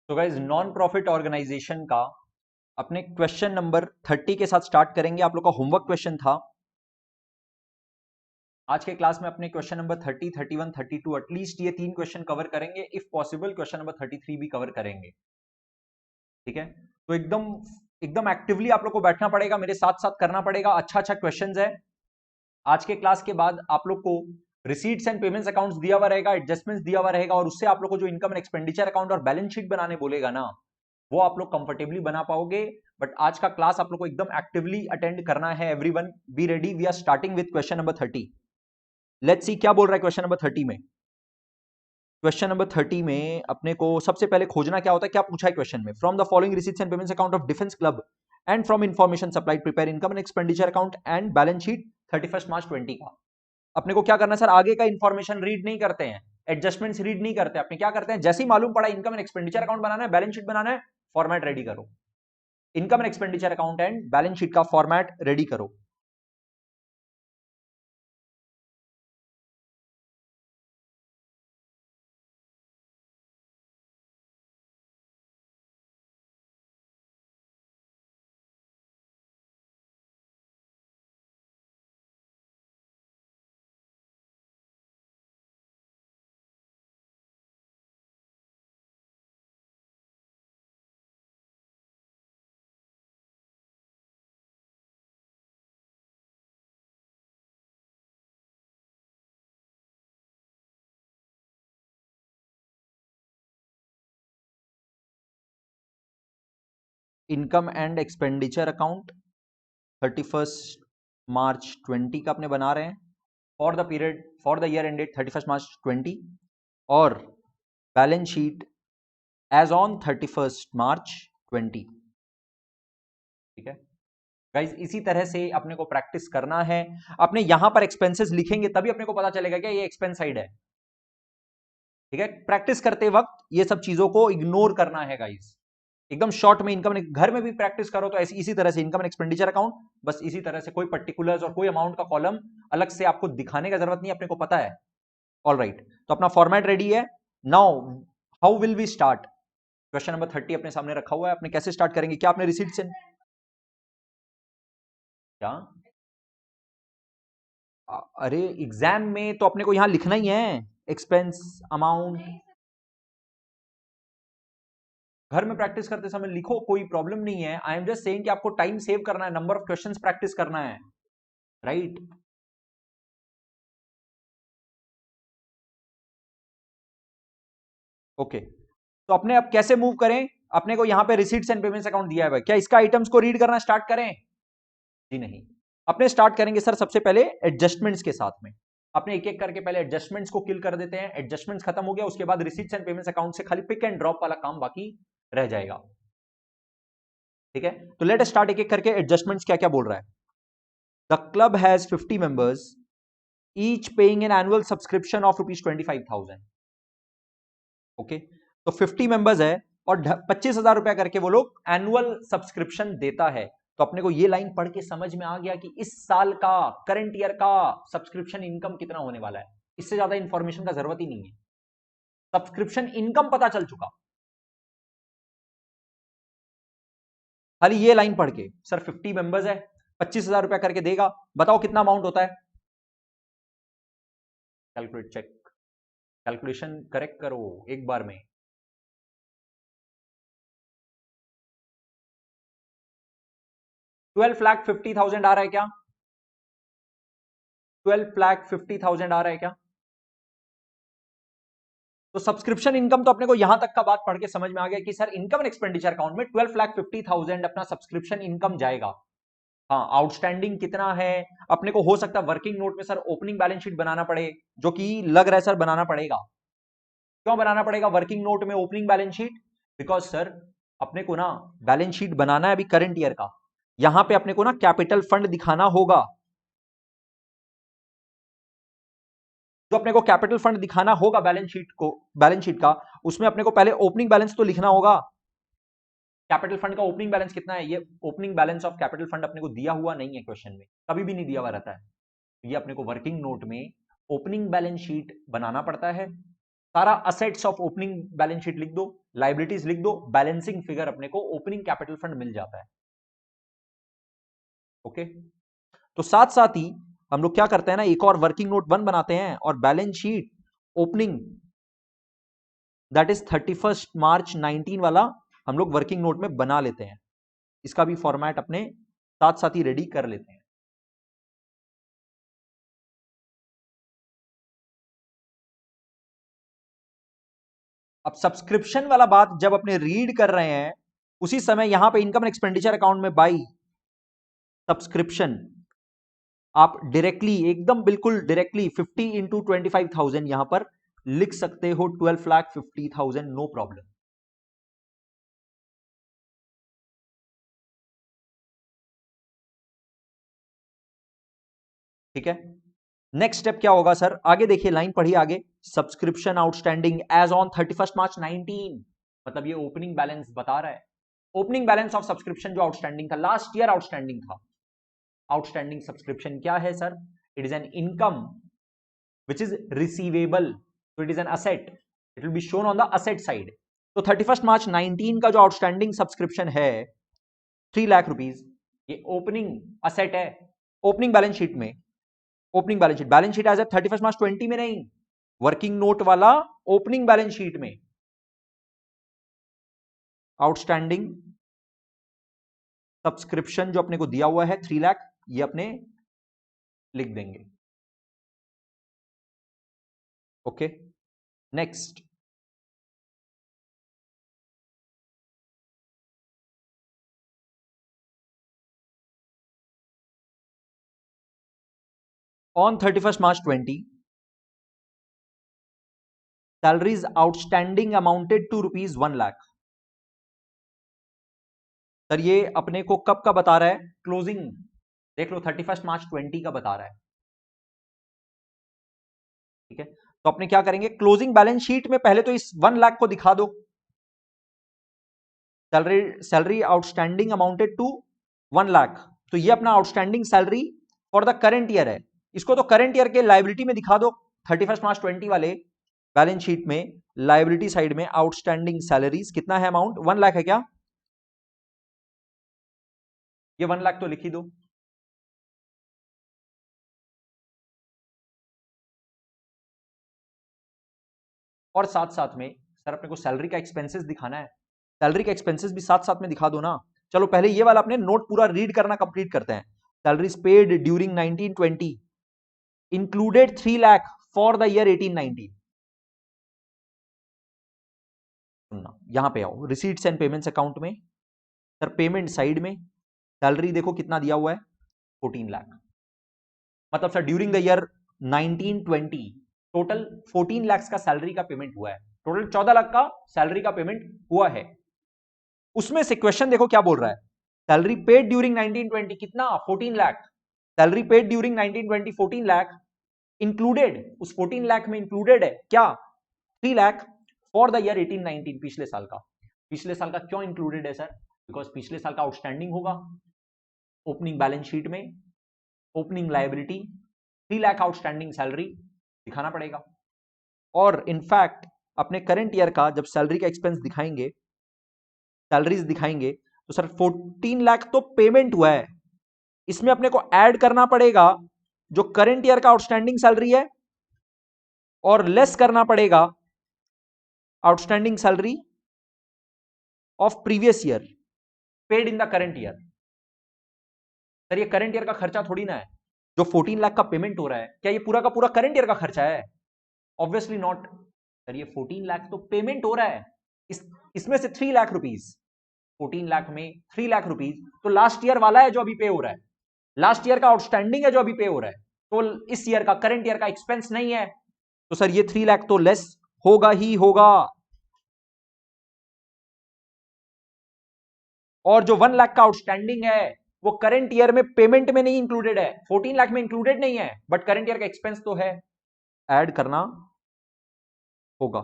तो guys non profit organisation का अपने क्वेश्चन नंबर 30 के साथ स्टार्ट करेंगे। आप लोग का होमवर्क क्वेश्चन था आज के क्लास में अपने क्वेश्चन नंबर 30, 31, 32 एटलीस्ट ये 3 क्वेश्चन कवर करेंगे। इफ पॉसिबल क्वेश्चन नंबर 33 भी कवर करेंगे। ठीक है, तो एकदम एकदम एक्टिवली आप लोग को बैठना पड़ेगा, मेरे साथ साथ करना पड़ेगा। अच्छा अच्छा क्वेश्चंस है। आज के क्लास के बाद आप लोग को रिसीट्स एंड पेमेंट्स अकाउंट्स दिया हुआ रहेगा, एडजस्टमेंट्स दिया हुआ रहेगा, और उससे आप लोग को जो इनकम एंड एक्सपेंडिचर अकाउंट और बैलेंस शीट बनाने बोलेगा ना, वो आप लोग कंफर्टेबली बना पाओगे। बट आज का क्लास आप लोग को एकदम एक्टिवली अटेंड करना है। Everyone be ready, we are starting with question number 30। Let's see क्या बोल रहा है क्वेश्चन नंबर 30 में। क्वेश्चन नंबर 30 में अपने को सबसे पहले खोजना क्या होता है, क्या पूछा है क्वेश्चन में। From the following receipts and payments account of defence club and from information supplied prepare income and expenditure account and balance sheet 31 March 20 का। अपने को क्या करना है सर, आगे का इंफॉर्मेशन रीड नहीं करते हैं, एडजस्टमेंट्स रीड नहीं करते। अपने क्या करते हैं, जैसे ही मालूम पड़ा इनकम एंड एक्सपेंडिचर अकाउंट बनाना है, बैलेंस शीट बनाना है, फॉर्मेट रेडी करो। Income and expenditure account and balance sheet का फॉर्मेट रेडी करो। Income and expenditure account 31 March 20 का अपने बना रहे हैं for the period, for the year ended 31 March 20, और balance sheet as on 31 March 20। ठीक है गाइज, इसी तरह से अपने को प्रैक्टिस करना है। अपने यहां पर एक्सपेंसेस लिखेंगे तभी अपने को पता चलेगा कि ये एक्सपेंस साइड है। ठीक है, प्रैक्टिस करते वक्त ये सब चीजों को इग्नोर करना है गाइज। एकदम शॉर्ट में इनकम, घर में भी प्रैक्टिस करो तो ऐसी इसी तरह से इनकम एंड एक्सपेंडिचर अकाउंट, बस इसी तरह से कोई पर्टिकुलर्स और कोई अमाउंट का कॉलम अलग से आपको दिखाने का जरूरत नहीं, अपने को पता है। ऑल राइट, तो अपना फॉर्मेट रेडी है। Now how will we start. Question number 30 अपने सामने रखा हुआ है, अपने कैसे स्टार्ट करेंगे। क्या आपने रिसीट से क्या अरे एग्जाम में तो अपने को यहां लिखना ही है एक्सपेंस अमाउंट। घर में प्रैक्टिस करते समय लिखो, कोई प्रॉब्लम नहीं है। आई एम जस्ट सेइंग कि आपको टाइम सेव करना है, नंबर ऑफ क्वेश्चंस प्रैक्टिस करना है, राइट। ओके, तो अपने अब कैसे मूव करें। अपने को यहां पे रिसीट्स एंड पेमेंट्स अकाउंट दिया है, क्या इसका आइटम्स को रीड करना स्टार्ट करें। जी नहीं, अपने स्टार्ट करेंगे सर सबसे पहले एडजस्टमेंट्स के साथ में। अपने एक एक करके पहले एडजस्टमेंट्स को किल कर देते हैं। एडजस्टमेंट्स खत्म हो गया, उसके बाद रिसीट्स एंड पेमेंट्स अकाउंट से खाली पिक एंड ड्रॉप वाला काम बाकी रह जाएगा। ठीक है, तो लेट स्टार्ट एक एक करके। एडजस्टमेंट्स क्या क्या बोल रहा है। The club has 50 members each paying an annual subscription of ₹25,000। Okay, तो 50 मेंबर्स है और 25,000 रुपया करके वो लोग एनुअल सब्सक्रिप्शन देता है। तो अपने को ये लाइन पढ़ के समझ में आ गया कि इस साल का, करंट ईयर का सब्सक्रिप्शन इनकम कितना होने वाला है। इससे ज्यादा इंफॉर्मेशन का जरूरत ही नहीं है, सब्सक्रिप्शन इनकम पता चल चुका। खाली ये लाइन पढ़ के सर 50 मेंबर्स है, 25,000 रुपया करके देगा, बताओ कितना अमाउंट होता है। कैलकुलेट चेक, कैलकुलेशन करेक्ट करो एक बार में। 12,50,000 आ रहा है क्या। 12,50,000 आ रहा है क्या। तो सब्सक्रिप्शन इनकम तो अपने को यहां तक का बात पढ़ के समझ में आ गया कि sir income and expenditure account में 12,50,000 अपना सब्सक्रिप्शन इनकम जाएगा। हाँ, आउटस्टैंडिंग कितना है। अपने को हो सकता है वर्किंग नोट में सर ओपनिंग बैलेंस शीट बनाना पड़े, जो कि लग रहा है सर बनाना पड़ेगा। क्यों बनाना पड़ेगा वर्किंग नोट में opening balance sheet, because sir अपने को ना बैलेंस शीट बनाना है अभी करंट ईयर का। यहां पे अपने को ना कैपिटल फंड दिखाना होगा। जो अपने को कैपिटल फंड दिखाना होगा बैलेंस शीट को, बैलेंस शीट का, उसमें अपने को पहले ओपनिंग बैलेंस तो लिखना होगा। कैपिटल फंड का ओपनिंग बैलेंस कितना है, ये opening balance of capital fund अपने को दिया हुआ नहीं है क्वेश्चन में, कभी भी नहीं दिया हुआ रहता है। ये अपने को वर्किंग नोट में ओपनिंग बैलेंस शीट बनाना पड़ता है। सारा assets of opening balance sheet लिख दो, लाइबिलिटीज लिख दो, बैलेंसिंग फिगर अपने को ओपनिंग कैपिटल फंड मिल जाता है। ओके, तो साथ साथ ही हम लोग क्या करते हैं ना, एक और वर्किंग नोट 1 बनाते हैं और balance sheet opening that is 31 March 19 वाला हम लोग वर्किंग नोट में बना लेते हैं। इसका भी फॉर्मेट अपने साथ साथ ही रेडी कर लेते हैं। अब सब्सक्रिप्शन वाला बात जब अपने रीड कर रहे हैं, उसी समय यहां पे इनकम एंड एक्सपेंडिचर अकाउंट में बाई सब्सक्रिप्शन आप डायरेक्टली एकदम बिल्कुल डायरेक्टली 50 इंटू 25,000 यहां पर लिख सकते हो, 12,50,000, नो प्रॉब्लम। ठीक है, नेक्स्ट स्टेप क्या होगा सर, आगे देखिए, लाइन पढ़िए आगे। Subscription outstanding as on 31 March 19, मतलब ये ओपनिंग बैलेंस बता रहा है। ओपनिंग बैलेंस ऑफ सब्सक्रिप्शन जो आउटस्टैंडिंग था, लास्ट ईयर आउटस्टैंडिंग था। आउटस्टैंडिंग सब्सक्रिप्शन क्या है sir? It is an income which is receivable, so it is an asset, it will be shown on the asset side। तो 31 March 19 का जो outstanding subscription है 3 lakh rupees, ये opening asset है opening balance sheet में। Opening balance sheet as of 31 March 20 में नहीं, working note वाला ओपनिंग बैलेंस शीट में आउटस्टैंडिंग सब्सक्रिप्शन जो अपने को दिया हुआ है 3 लाख, ये अपने लिख देंगे। Okay, next, on 31 March 20 salaries outstanding amounted to rupees 1 lakh. Sir ये अपने को कब का बता रहा है? क्लोजिंग देख लो, 31 मार्च 20 का बता रहा है। ठीक है, तो अपने क्या करेंगे, क्लोजिंग बैलेंस शीट में पहले तो इस 1 लाख को दिखा दो। Salary outstanding amounted to 1 lakh, तो ये अपना outstanding salary for the current year है। इसको तो करंट ईयर के लाइबिलिटी में दिखा दो। 31 मार्च 20 वाले बैलेंस शीट में लाइबिलिटी साइड में आउटस्टैंडिंग सैलरीज कितना है अमाउंट? 1 लाख है क्या? ये 1 लाख तो लिख ही दो। और साथ साथ में सर अपने को सैलरी का एक्सपेंसेस दिखाना है, सैलरी का एक्सपेंसेस भी साथ साथ में दिखा दो ना। चलो पहले ये वाला अपने नोट पूरा रीड करना कंप्लीट करते हैं। Salaries paid during 1920 included 3 lakh for the year 1819। सुनना, यहां पे आओ रिसीट्स एंड पेमेंट्स अकाउंट में। सर पेमेंट साइड में सैलरी देखो कितना दिया हुआ है, 14 लाख। मतलब sir during the year 1920 total 14 lakh का सैलरी का पेमेंट हुआ है, टोटल 14 लाख का सैलरी का पेमेंट हुआ है। उसमें से क्वेश्चन देखो क्या बोल रहा है, सैलरी पेड ड्यूरिंग 1920 कितना? 14 lakh. Salary paid during 1920 14 lakh, included उस 14 लाख में इंक्लूडेड है क्या? 3 लाख फॉर द ईयर 1819, पिछले साल का। पिछले साल का क्यों इंक्लूडेड है सर? बिकॉज पिछले साल का आउटस्टैंडिंग होगा ओपनिंग बैलेंस शीट में, opening liability 3 lakh outstanding salary दिखाना पड़ेगा। और इनफैक्ट अपने करंट ईयर का जब सैलरी का एक्सपेंस दिखाएंगे, सैलरीज दिखाएंगे, तो सर 14 लाख तो पेमेंट हुआ है, इसमें अपने को ऐड करना पड़ेगा जो करंट ईयर का आउटस्टैंडिंग सैलरी है, और लेस करना पड़ेगा outstanding salary of previous year paid in the current year. Sir ये करंट ईयर का खर्चा थोड़ी ना है, जो 14 लाख का पेमेंट हो रहा है क्या ये पूरा का पूरा करंट ईयर का खर्चा है? Obviously not. सर ये 14 लाख तो पेमेंट हो रहा है, इसमें से 3 लाख रुपीज, 14 लाख में 3 लाख रुपीज तो लास्ट ईयर वाला है जो अभी पे हो रहा है, लास्ट ईयर का आउटस्टैंडिंग है जो अभी पे हो रहा है, तो इस ईयर का करंट ईयर का एक्सपेंस नहीं है। तो सर ये 3 लाख तो लेस होगा ही होगा। और जो 1 लाख का आउटस्टैंडिंग है वो करंट ईयर में पेमेंट में नहीं इंक्लूडेड है, 14 लाख में इंक्लूडेड नहीं है, बट करंट ईयर का एक्सपेंस तो है, ऐड करना होगा।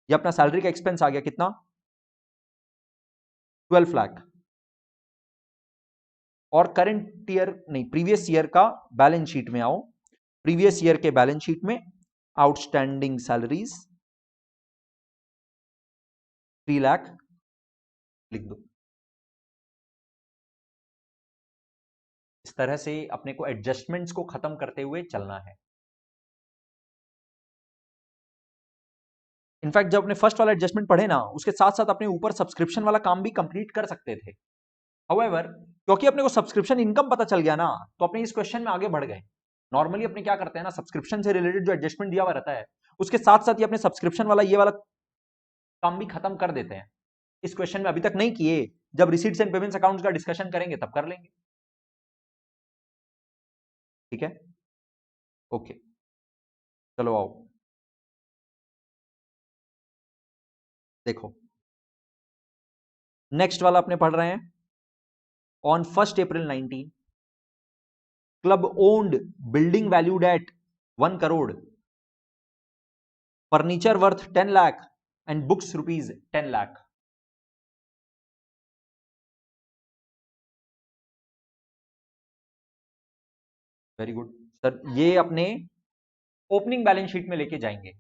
ये अपना सैलरी का एक्सपेंस आ गया कितना? 12 लाख। और करंट ईयर नहीं, प्रीवियस ईयर का बैलेंस शीट में आओ, प्रीवियस ईयर के बैलेंस शीट में आउटस्टैंडिंग सैलरीज 3 लाख लिख दो। इस तरह से अपने को एडजस्टमेंट्स को खत्म करते हुए चलना है। इनफैक्ट जब अपने फर्स्ट वाला एडजस्टमेंट पढ़े ना, उसके साथ साथ अपने ऊपर सब्सक्रिप्शन वाला काम भी कंप्लीट कर सकते थे। हाउएवर क्योंकि अपने को सब्सक्रिप्शन इनकम पता चल गया ना, तो अपने इस क्वेश्चन में आगे बढ़ गए। नॉर्मली अपने क्या करते हैं ना, सब्सक्रिप्शन से रिलेटेड जो एडजस्टमेंट दिया हुआ रहता है उसके साथ साथ ही अपने सब्सक्रिप्शन वाला ये वाला काम भी खत्म कर देते हैं। इस क्वेश्चन में अभी तक नहीं किए, जब रिसीट्स एंड पेमेंट्स अकाउंट्स का डिस्कशन करेंगे तब कर लेंगे। ठीक है, ओके, चलो आओ देखो, नेक्स्ट वाला अपने पढ़ रहे हैं। On 1 April 19 club owned building valued at 1 crore, furniture worth 10 lakh and books rupees 10 lakh. Very good sir, ये अपने ओपनिंग बैलेंस शीट में लेके जाएंगे।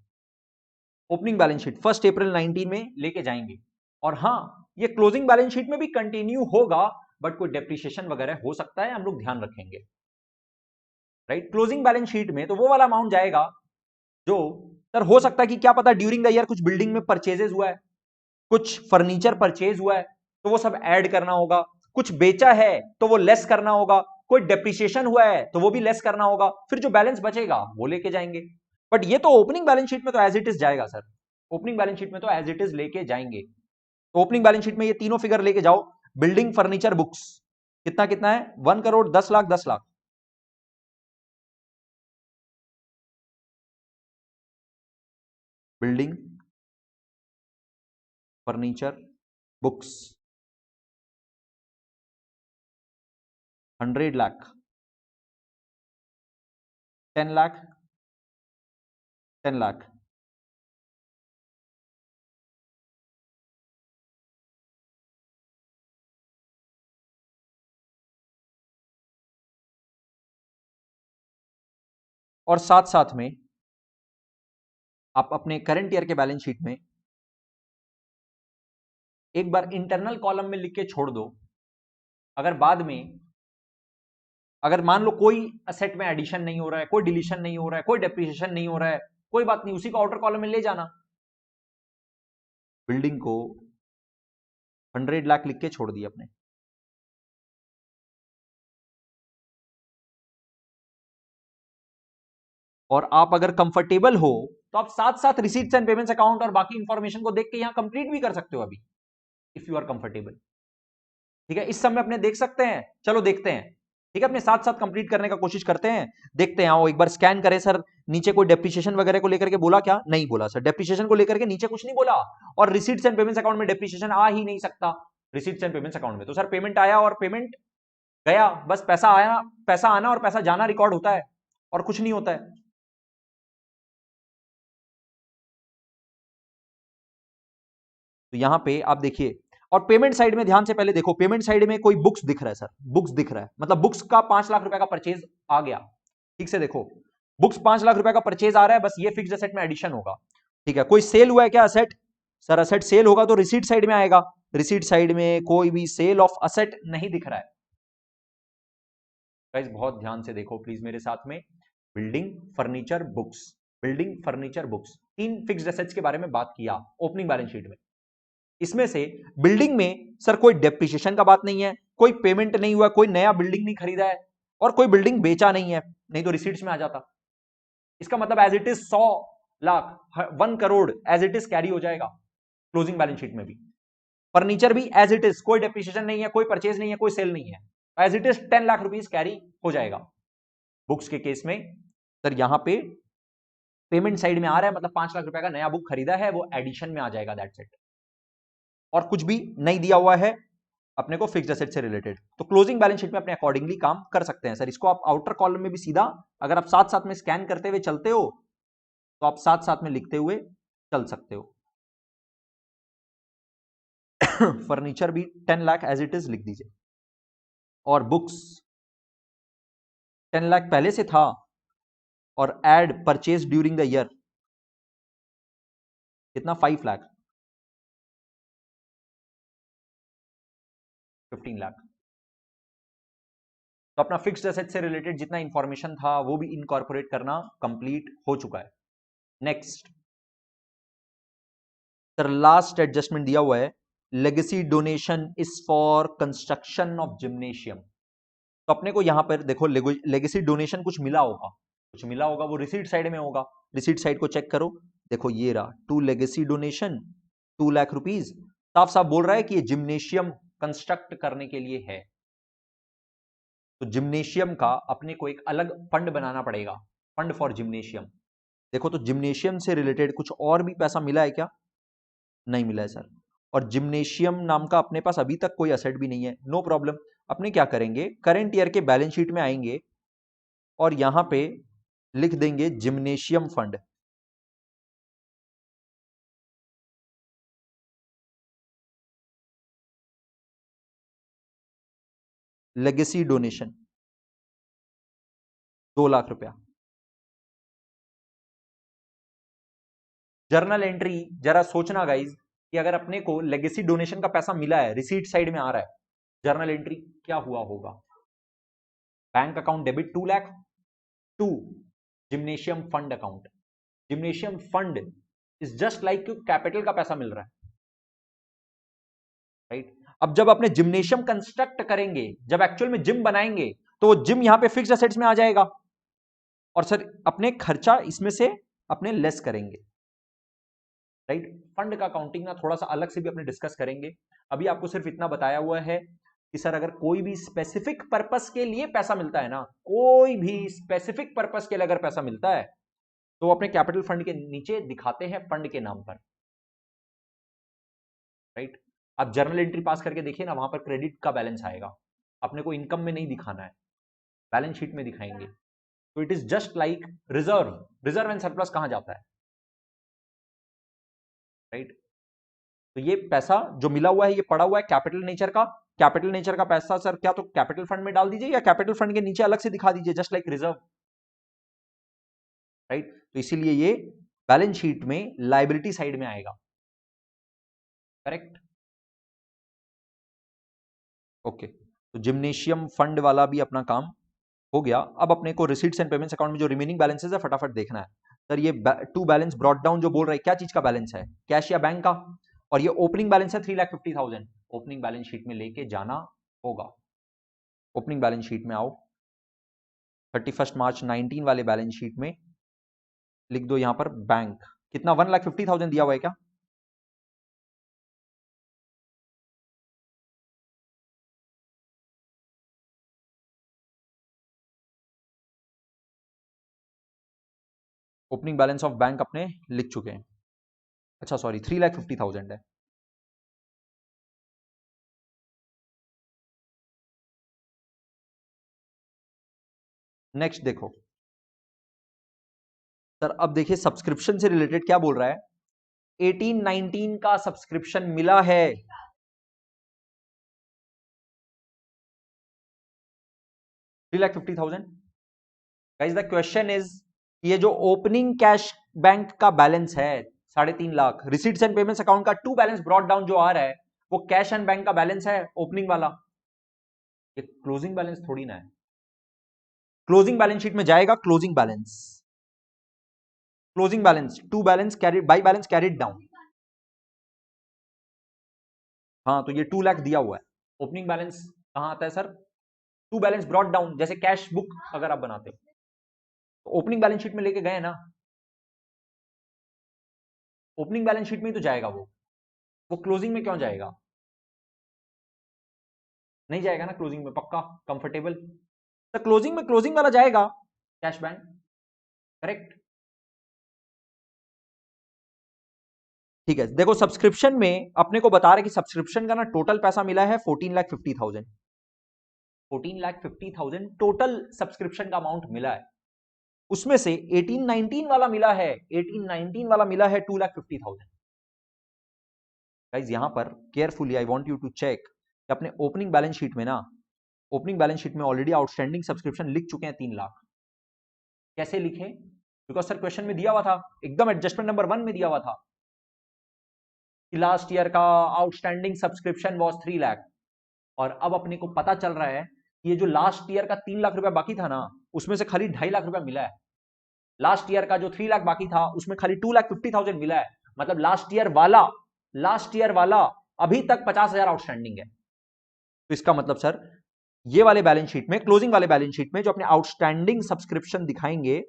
ओपनिंग बैलेंस शीट 1 अप्रैल 19 में लेके जाएंगे। और हां, ये क्लोजिंग बैलेंस शीट में भी कंटिन्यू होगा, बट कोई डेप्रिसिएशन वगैरह हो सकता है, हम लोग ध्यान रखेंगे। राइट, क्लोजिंग बैलेंस शीट में तो वो वाला अमाउंट जाएगा जो सर हो सकता है कि क्या पता ड्यूरिंग द ईयर कुछ बिल्डिंग में परचेजेस हुआ है, कुछ फर्नीचर परचेज हुआ है, तो वो सब ऐड करना होगा। कुछ बेचा है तो वो लेस करना होगा। कोई डेप्रिसिएशन हुआ है तो वो भी लेस करना होगा। फिर जो बैलेंस बचेगा वो लेके जाएंगे। बट ये तो ओपनिंग बैलेंस शीट में तो एज इट इज जाएगा सर। ओपनिंग बैलेंस शीट में तो एज इट इज लेके जाएंगे। तो ओपनिंग बैलेंस शीट में ये तीनों फिगर लेके जाओ। बिल्डिंग फर्नीचर बुक्स कितना कितना है, 1 crore 10 lakh 10 lakh. Building furniture books 100 lakh, 10 lakh 10 lakh. और साथ साथ में आप अपने करंट ईयर के बैलेंस शीट में एक बार इंटरनल कॉलम में लिख के छोड़ दो। अगर बाद में अगर मान लो कोई असेट में एडिशन नहीं हो रहा है, कोई डिलीशन नहीं हो रहा है, कोई डेप्रिसिएशन नहीं हो रहा है, कोई बात नहीं, उसी को आउटर कॉलम में ले जाना। बिल्डिंग को 100 लाख लिख के छोड़ दिया अपने। और आप अगर कंफर्टेबल हो तो आप साथ साथ रिसीट्स एंड पेमेंट्स अकाउंट और बाकी इंफॉर्मेशन को देख के यहां कंप्लीट भी कर सकते हो अभी, इफ यू आर कंफर्टेबल। ठीक है, इस समय अपने देख सकते हैं, चलो देखते हैं। ठीक है, अपने साथ साथ कंप्लीट करने का कोशिश करते हैं, देखते हैं। आओ एक बार स्कैन करें सर। नीचे कोई डेप्रिसिएशन वगैरह को लेकर के बोला क्या? नहीं बोला सर, डेप्रिसिएशन को लेकर के नीचे कुछ नहीं बोला। और रिसीट्स एंड पेमेंट्स अकाउंट में डेप्रिसिएशन आ ही नहीं सकता। रिसीट्स एंड पेमेंट्स अकाउंट में तो सर पेमेंट आया और पेमेंट गया, बस पैसा आया, पैसा आना और पैसा जाना रिकॉर्ड होता है, और कुछ नहीं होता है। तो यहां पे आप देखिए, और पेमेंट साइड में ध्यान से पहले देखो, पेमेंट साइड में कोई बुक्स दिख रहा है सर, बुक्स दिख रहा है, मतलब बुक्स का 5 लाख रुपए का परचेज आ गया। ठीक से देखो, बुक्स 5 लाख रुपए का परचेज आ रहा है, बस ये फिक्स्ड असेट में एडिशन होगा। ठीक है, कोई सेल हुआ है क्या असेट? सर असेट सेल होगा तो रिसीट साइड में आएगा। रिसीट साइड में कोई भी सेल ऑफ असेट नहीं दिख रहा है। गाइस बहुत ध्यान से देखो प्लीज मेरे साथ में। Building furniture books, building furniture books, 3 fixed assets के बारे में बात किया ओपनिंग बैलेंस शीट में। इसमें से बिल्डिंग में सर कोई डेप्रिसिएशन का बात नहीं है, कोई पेमेंट नहीं हुआ, कोई नया बिल्डिंग नहीं खरीदा है, और कोई बिल्डिंग बेचा नहीं है, नहीं तो रिसीट्स में आ जाता। इसका मतलब as it is 100 lakh 1 crore as it is carry हो जाएगा क्लोजिंग बैलेंस शीट में भी। फर्नीचर भी एज इट इज, कोई डेप्रिसिएशन नहीं है, कोई परचेज नहीं है, कोई सेल नहीं है, as it is 10 lakh rupees carry हो जाएगा। बुक्स के केस में सर यहां पे पेमेंट साइड में आ रहा है, मतलब 5 लाख रुपए का नया बुक खरीदा है, वो एडिशन में आ जाएगा, दैट्स इट। और कुछ भी नहीं दिया हुआ है अपने को फिक्स्ड एसेट से रिलेटेड, तो क्लोजिंग बैलेंस शीट में अपने अकॉर्डिंगली काम कर सकते हैं सर। इसको आप आउटर कॉलम में भी सीधा, अगर आप साथ साथ में स्कैन करते हुए चलते हो तो आप साथ साथ में लिखते हुए चल सकते हो। फर्नीचर भी 10 लाख एज इट इज लिख दीजिए, और बुक्स 10 लाख पहले से था, और add purchase during the year कितना? 5 लाख, 15 लाख। तो अपना फिक्स्ड एसेट से रिलेटेड जितना इंफॉर्मेशन था वो भी इनकॉर्पोरेट करना कंप्लीट हो चुका है। नेक्स्ट सर, लास्ट एडजस्टमेंट दिया हुआ है, legacy donation is for construction of gymnasium. तो अपने को यहां पर देखो लेगेसी डोनेशन कुछ मिला होगा, वो रिसीट साइड में होगा। रिसीट साइड को चेक करो, देखो ये रहा to legacy donation 2 lakh rupees. साफ साफ बोल रहा है कि ये जिम्नेशियम कंस्ट्रक्ट करने के लिए है। तो जिम्नेशियम का अपने को एक अलग फंड बनाना पड़ेगा, फंड फॉर जिम्नेशियम। देखो तो जिम्नेशियम से रिलेटेड कुछ और भी पैसा मिला है क्या? नहीं मिला है सर। और जिम्नेशियम नाम का अपने पास अभी तक कोई असेट भी नहीं है। नो प्रॉब्लम, अपने क्या करेंगे, करंट ईयर के बैलेंस शीट में आएंगे और यहां पे लिख देंगे gymnasium fund. Legacy donation 2 lakh रुपया। जर्नल एंट्री जरा सोचना गाइज कि अगर अपने को लेगेसी डोनेशन का पैसा मिला है, रिसीट साइड में आ रहा है, जर्नल एंट्री क्या हुआ होगा? Bank account debit 2 lakh to gymnasium fund account. Gymnasium fund is just like capital का पैसा मिल रहा है, राइट? अब जब अपने जिम्नेशियम कंस्ट्रक्ट करेंगे, जब एक्चुअल में जिम बनाएंगे, तो वो जिम यहां पे फिक्स्ड एसेट्स में आ जाएगा और सर अपने खर्चा इसमें से अपने लेस करेंगे, राइट? फंड का काउंटिंग ना थोड़ा सा अलग से भी अपने डिस्कस करेंगे। अभी आपको सिर्फ इतना बताया हुआ है कि सर अगर कोई भी स्पेसिफिक पर्पस के लिए पैसा मिलता है ना, कोई भी स्पेसिफिक पर्पस के लिए अगर पैसा मिलता है तो अपने कैपिटल फंड के नीचे दिखाते हैं फंड के नाम पर, राइट? आप जर्नल एंट्री पास करके देखिए ना, वहां पर क्रेडिट का बैलेंस आएगा, अपने को इनकम में नहीं दिखाना है, बैलेंस शीट में दिखाएंगे। तो it is just like reserve. Reserve and surplus कहां जाता है, राइट? तो ये पैसा जो मिला हुआ है ये पड़ा हुआ है कैपिटल नेचर का। कैपिटल नेचर का पैसा सर क्या तो कैपिटल फंड में डाल दीजिए या कैपिटल फंड के नीचे अलग से दिखा दीजिए, जस्ट लाइक रिजर्व, राइट? तो इसीलिए ये बैलेंस शीट में लायबिलिटी साइड में आएगा, करेक्ट? ओके, तो जिम्नेशियम फंड वाला भी अपना काम हो गया। अब अपने को रिसीट्स एंड पेमेंट्स अकाउंट में जो रिमेनिंग बैलेंसेस है फटाफट देखना है। सर ये टू बैलेंस ब्रॉट डाउन जो बोल रहा है, क्या चीज का बैलेंस है, कैश या बैंक का? और ये ओपनिंग बैलेंस है 3,50,000। ओपनिंग बैलेंस शीट में लेके जाना होगा। ओपनिंग बैलेंस शीट में आओ, 31 मार्च 19 वाले बैलेंस शीट में लिख दो यहां पर बैंक। कितना? 1,50,000 दिया हुआ है क्या? ओपनिंग बैलेंस ऑफ बैंक अपने लिख चुके हैं। अच्छा सॉरी, 3,50,000 है। नेक्स्ट देखो सर, अब देखिए सब्सक्रिप्शन से रिलेटेड क्या बोल रहा है। 18-19 का सब्सक्रिप्शन मिला है, 3,50,000। गाइस द क्वेश्चन इज, ये जो ओपनिंग कैश बैंक का बैलेंस है 3.5 lakh, receipts and payments account का टू बैलेंस ब्रॉट डाउन जो आ रहा है वो कैश एंड बैंक का बैलेंस है ओपनिंग वाला, ये क्लोजिंग बैलेंस थोड़ी ना है। क्लोजिंग बैलेंस शीट में जाएगा closing balance to balance carried by balance carried down. हाँ तो ये 2 लाख दिया हुआ है। ओपनिंग बैलेंस कहां आता है sir? To balance brought down, जैसे कैश बुक अगर आप बनाते हो तो ओपनिंग बैलेंस शीट में लेके गए ना, ओपनिंग बैलेंस शीट में ही तो जाएगा वो क्लोजिंग में क्यों जाएगा? नहीं जाएगा ना क्लोजिंग में, पक्का कंफर्टेबल? तो क्लोजिंग वाला जाएगा कैश बैंक, करेक्ट? ठीक है, देखो सब्सक्रिप्शन में अपने को बता रहे कि सब्सक्रिप्शन का ना टोटल पैसा मिला है 14,50,000। 14,50,000 टोटल सब्सक्रिप्शन का अमाउंट मिला है। उसमें से 18-19 वाला मिला है, 18-19 वाला मिला है 2,50,000। गाइज यहां पर carefully I want you to check कि अपने ओपनिंग बैलेंस शीट में ना, ओपनिंग बैलेंस शीट में ऑलरेडी आउटस्टैंडिंग सब्सक्रिप्शन लिख चुके हैं 3 लाख। कैसे लिखे? बिकॉज सर क्वेश्चन में दिया हुआ था, एकदम एडजस्टमेंट नंबर 1 में दिया हुआ था कि लास्ट ईयर का आउटस्टैंडिंग सब्सक्रिप्शन वॉज 3 लाख, और अब अपने को पता चल रहा है कि ये जो लास्ट ईयर का 3 लाख रुपया बाकी था ना, उसमें से खाली 2.5 लाख रुपया मिला है। लास्ट ईयर का जो 3 लाख बाकी था उसमें खाली 2,50,000 मिला है। मतलब लास्ट ईयर वाला अभी तक 50,000 आउटस्टैंडिंग है। तो इसका मतलब सर, ये वाले बैलेंस शीट में, क्लोजिंग वाले बैलेंस शीट में जो अपने आउटस्टैंडिंग सब्सक्रिप्शन दिखाएंगे,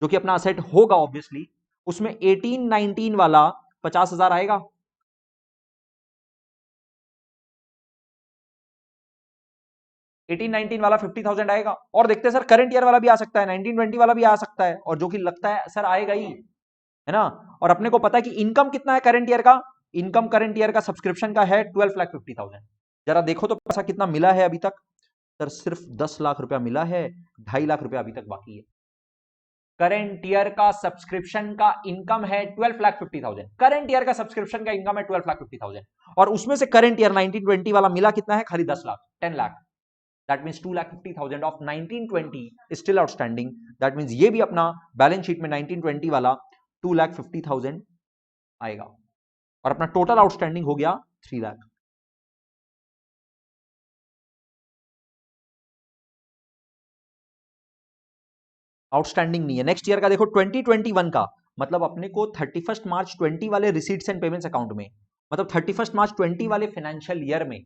जो कि अपना असेट होगा ऑब्वियसली, उसमें 18-19 वाला 50,000 आएगा। 18-19 वाला 50,000 आएगा। और देखते हैं सर, करंट ईयर वाला भी आ सकता है, 19-20 वाला भी आ सकता है, और जो कि लगता है सर आएगा ही, है ना। और अपने को पता है कि इनकम कितना है करंट ईयर का, इनकम करंट ईयर का सब्सक्रिप्शन का है 12,50,000। जरा देखो तो पैसा कितना मिला है अभी तक। सर सिर्फ 10 लाख रुपया मिला है, 2.5 लाख रुपया अभी तक बाकी है। करंट ईयर का सब्सक्रिप्शन का इनकम है 12,50,000। करंट ईयर का सब्सक्रिप्शन का इनकम है 12,50,000, और उसमें से करंट ईयर 19-20 वाला मिला कितना है, खाली 10 lakh, 10 lakh. That means 2,50,000 of 19-20 still outstanding. That means ये भी अपना बैलेंस शीट में 19-20 वाला 2,50,000 आएगा, और अपना टोटल आउटस्टैंडिंग हो गया 3 लाख। आउटस्टैंडिंग नहीं है। नेक्स्ट ईयर का देखो 2021 का, मतलब अपने को 31 मार्च 20 वाले रिसीट्स एंड पेमेंट्स अकाउंट में, मतलब 31 मार्च 20 वाले फाइनेंशियल ईयर में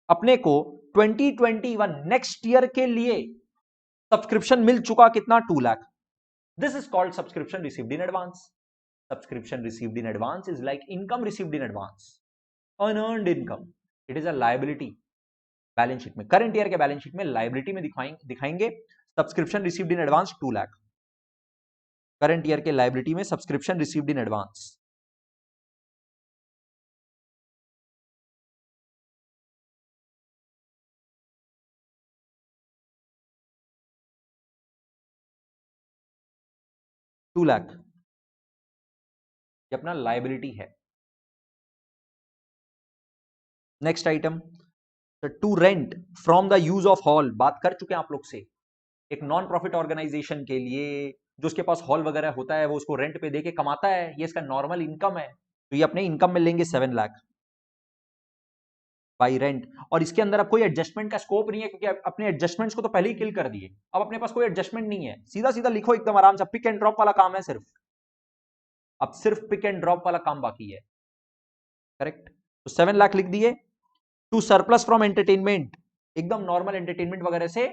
अपने को 2021 नेक्स्ट ईयर के लिए सब्सक्रिप्शन मिल चुका कितना, 2 lakh. This is called subscription received in advance. Subscription received in advance is like income received in advance, unearned income. It is a liability balance sheet में। Current year के balance sheet में liability में दिखाएंगे subscription received in advance 2 lakh. Current year के liability में subscription received in advance. Two lakh ये अपना liability है। Next item, to rent from the use of hall. बात कर चुके हैं आप लोग से, एक नॉन प्रॉफिट ऑर्गेनाइजेशन के लिए जो उसके पास हॉल वगैरह होता है, वो उसको रेंट पे देके कमाता है, ये इसका नॉर्मल इनकम है। तो ये अपने इनकम में लेंगे 7 लाख बाई रेंट। और इसके अंदर अब कोई एडजस्टमेंट का स्कोप नहीं है, क्योंकि अपने एडजस्टमेंट्स को तो पहले ही किल कर दिए। अब अपने पास कोई एडजस्टमेंट नहीं है, सीधा सीधा लिखो एकदम आराम से। पिक एंड ड्रॉप वाला काम है सिर्फ, अब सिर्फ पिक एंड ड्रॉप वाला काम बाकी है। करेक्ट। तो 7 लाख लिख दिए। टू सरप्लस फ्रॉम एंटरटेनमेंट, एकदम नॉर्मल एंटरटेनमेंट वगैरह से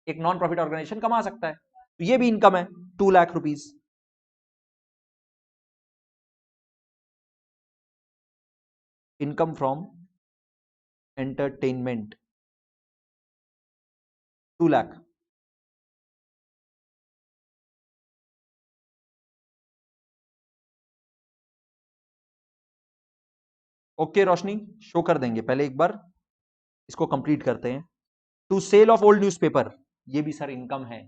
एक नॉन प्रॉफिट ऑर्गेनाइजेशन कमा सकता है, तो ये भी इनकम है 2 lakh rupees. Income from entertainment 2 lakh. Okay Roshni, show कर देंगे, पहले एक बार इसको कंप्लीट करते हैं। To sale of old newspaper, ये भी सर इनकम है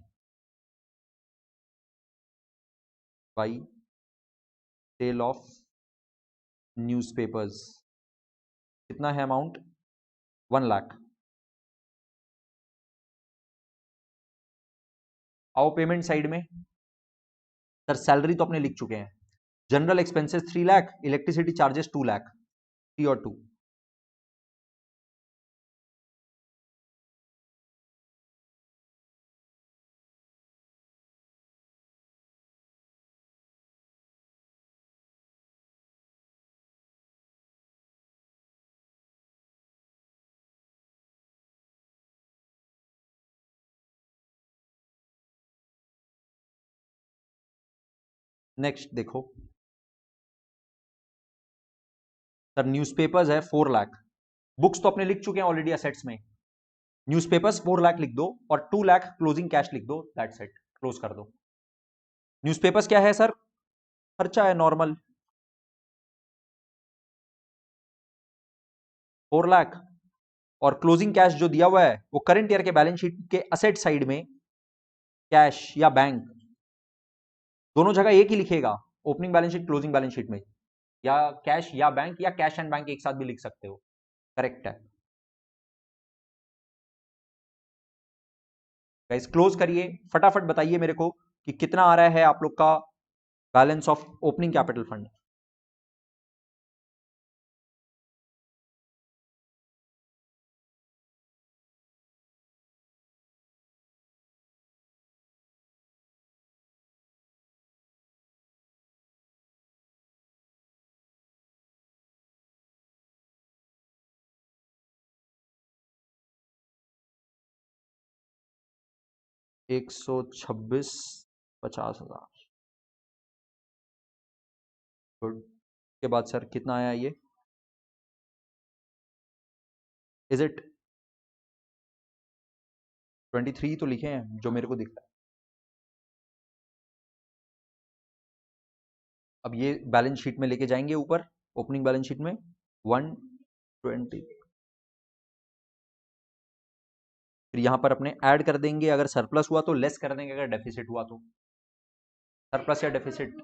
बाई सेल ऑफ न्यूज़पेपर्स। कितना है अमाउंट, 1 लाख। आओ पेमेंट साइड में, सर सैलरी तो अपने लिख चुके हैं। General expenses 3 lakh, electricity charges 2 lakh, 3 और 2। नेक्स्ट देखो सर, न्यूज़पेपर्स है 4 लाख। बुक्स तो अपने लिख चुके हैं ऑलरेडी असेट्स में। न्यूज़पेपर्स 4 लाख लिख दो, और 2 लाख क्लोजिंग कैश लिख दो, दैट्स इट, क्लोज कर दो। न्यूज़पेपर्स क्या है सर, खर्चा है नॉर्मल, 4 लाख। और क्लोजिंग कैश जो दिया हुआ है वो करंट ईयर के बैलेंस शीट के असेट साइड में कैश या बैंक, दोनों जगह एक ही लिखेगा, opening balance sheet closing balance sheet में, या कैश या बैंक, या कैश एंड बैंक एक साथ भी लिख सकते हो। करेक्ट है गाइस, क्लोज करिए। फटाफट बताइए मेरे को कि कितना आ रहा है आप लोग का balance of opening capital fund. 126 50,000। Good. के बाद सर कितना आया ये? इज इट 23 तो लिखे हैं जो मेरे को दिख रहा है। अब ये बैलेंस शीट में लेके जाएंगे ऊपर, ओपनिंग बैलेंस शीट में 120। फिर यहां पर अपने ऐड कर देंगे, अगर सरप्लस हुआ तो लेस कर देंगे, अगर डेफिसिट हुआ तो। सरप्लस या डेफिसिट?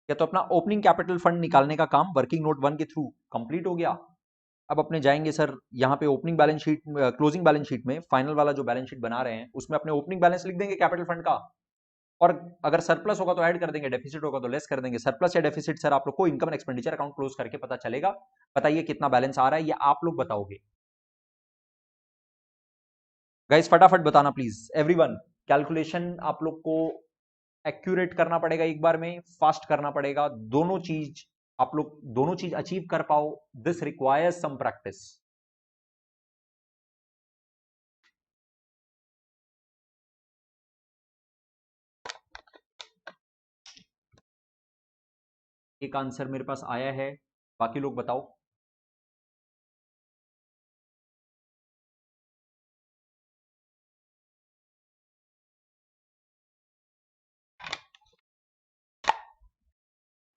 या तो अपना ओपनिंग कैपिटल फंड निकालने का काम वर्किंग नोट 1 के थ्रू कंप्लीट हो गया। अब अपने जाएंगे सर यहाँ पे opening balance sheet, closing balance sheet में फाइनल वाला जो बैलेंस शीट बना रहे हैं उसमें अपने ओपनिंग बैलेंस लिख देंगे कैपिटल फंड का, और अगर सरप्लस होगा तो ऐड कर देंगे, डेफिसिट होगा तो लेस कर देंगे। सरप्लस या डेफिसिट सर आप लोग को income and expenditure account close करके पता चलेगा। बताइए कितना बैलेंस आ रहा है, ये आप लोग बताओगे। गाइस फटाफट बताना प्लीज एवरीवन। कैलकुलेशन आप लोग को एक्यूरेट करना पड़ेगा, एक बार में फास्ट करना पड़ेगा, दोनों चीज आप लोग दोनों चीज अचीव कर पाओ, दिस रिक्वायर्स सम प्रैक्टिस। एक आंसर मेरे पास आया है, बाकी लोग बताओ।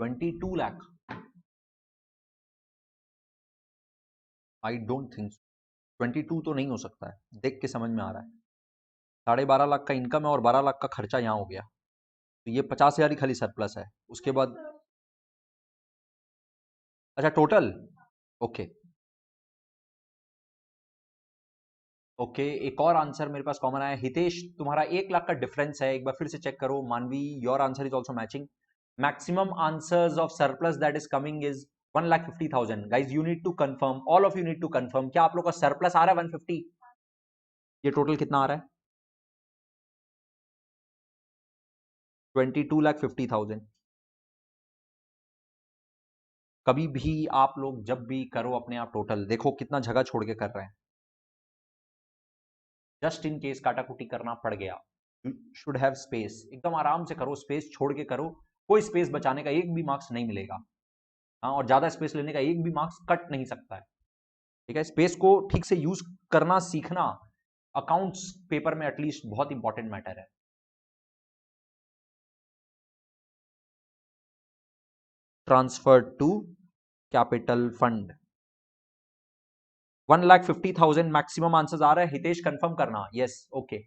₹22 लाख? आई डोंट थिंक 22 तो नहीं हो सकता है, देख के समझ में आ रहा है। 12.5 लाख का इनकम है और 12 लाख का खर्चा यहाँ हो गया, तो ये 50,000 ही खाली सरप्लस है। उसके बाद अच्छा टोटल, ओके ओके। एक और आंसर मेरे पास कॉमन आया, हितेश तुम्हारा 1 लाख का डिफरेंस है, एक बार फिर से चेक करो। Manvi your answer is also matching. Maximum answers of surplus that is coming is 1,50,000। Guys you need to confirm, all of you need to confirm, क्या आप लोग का सरप्लस आ रहा है 150? ये टोटल कितना आ रहा है? 22,50,000। कभी भी आप लोग जब भी करो अपने आप टोटल, देखो कितना जगह छोड़ के कर रहे हैं। जस्ट इन केस काटाकुटी करना पड़ गया, यू शुड हैव स्पेस, एकदम आराम से करो, स्पेस छोड़ के करो। कोई स्पेस बचाने का एक भी मार्क्स नहीं मिलेगा। हाँ, और ज्यादा स्पेस लेने का एक भी मार्क्स कट नहीं सकता है। ठीक है, स्पेस को ठीक से यूज करना सीखना अकाउंट्स पेपर में एटलीस्ट बहुत इंपॉर्टेंट मैटर है। Transfer to capital fund 1,50,000 maximum answers आ रहा है। हितेश कंफर्म करना, yes okay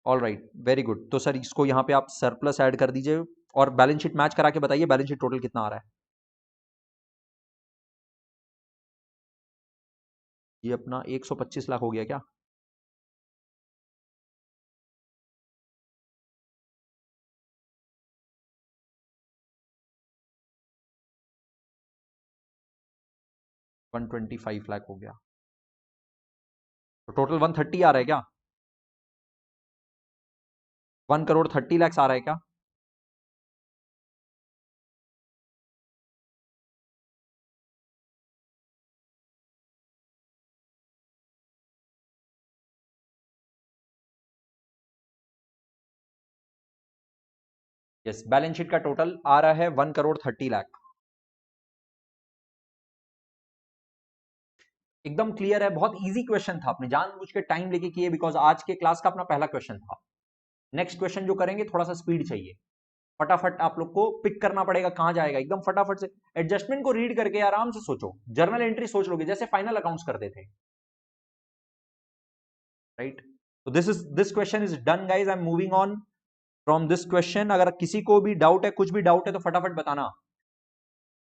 all right very good. तो सर इसको यहाँ पे आप सरप्लस ऐड कर दीजिए और बैलेंस शीट मैच करा के बताइए बैलेंस शीट टोटल कितना आ रहा है। ये अपना 125 लाख हो गया क्या? $125 लाख हो गया, तो टोटल 130 आ रहा है क्या? 1,30,00,000 आ रहा है क्या? यस, बैलेंस शीट का टोटल आ रहा है 1,30,00,000। एकदम क्लियर है, बहुत इजी क्वेश्चन था, आपने जानबूझ के टाइम लेके किए, बिकॉज आज के क्लास का अपना पहला क्वेश्चन था। नेक्स्ट क्वेश्चन जो करेंगे थोड़ा सा स्पीड चाहिए, फटाफट आप लोग को पिक करना पड़ेगा कहां जाएगा, एकदम फटाफट से एडजस्टमेंट को रीड करके आराम से सोचो, जर्नल एंट्री सोच लोगे जैसे फाइनल अकाउंट्स करते थे, राइट? तो this question is done guys, I am moving on from this question. अगर किसी को भी डाउट है, कुछ भी डाउट है तो फटाफट बताना,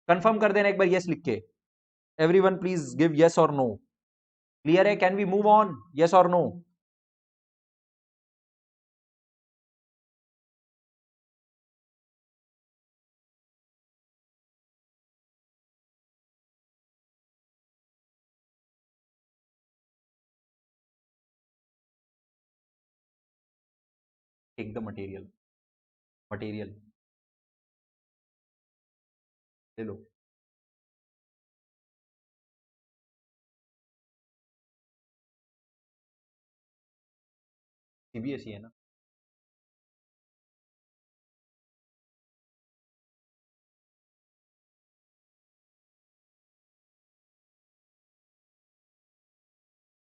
कंफर्म कर देना एक बार यस लिख के। एवरीवन प्लीज गिव यस और नो। क्लियर है? Can we move on, yes और no? Take the material, material ले लो। सीबीएसई है ना।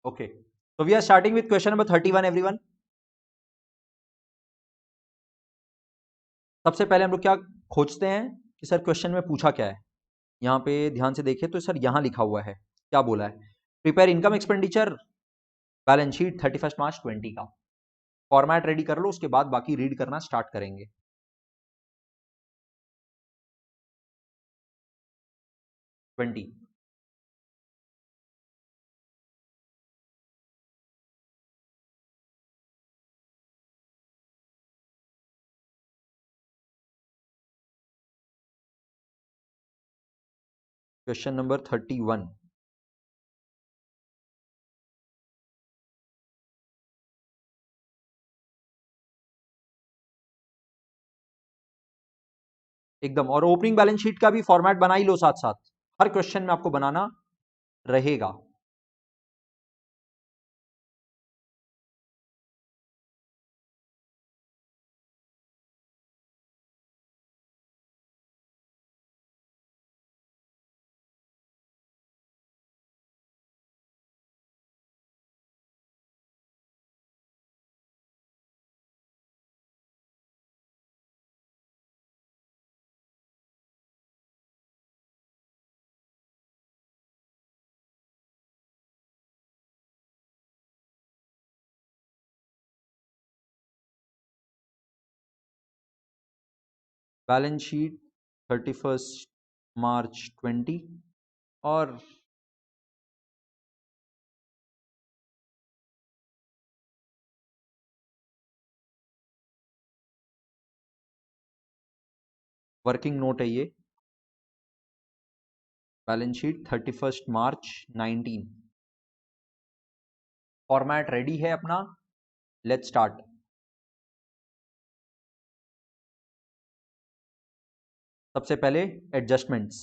ओके, तो we are starting with question number 31 everyone. सबसे पहले हम लोग क्या खोजते हैं कि सर क्वेश्चन में पूछा क्या है। यहाँ पे ध्यान से देखिए तो सर यहाँ लिखा हुआ है, क्या बोला है, prepare income expenditure balance sheet 31 March 20 का। फॉर्मेट रेडी कर लो, उसके बाद बाकी रीड करना स्टार्ट करेंगे। 20। Question number 31। एकदम, और ओपनिंग बैलेंस शीट का भी फॉर्मेट बना ही लो साथ साथ, हर क्वेश्चन में आपको बनाना रहेगा। बैलेंस शीट 31 मार्च 20 और वर्किंग नोट है ये, balance sheet 31 March 19। Format ready है अपना, लेट्स स्टार्ट। सबसे पहले adjustments.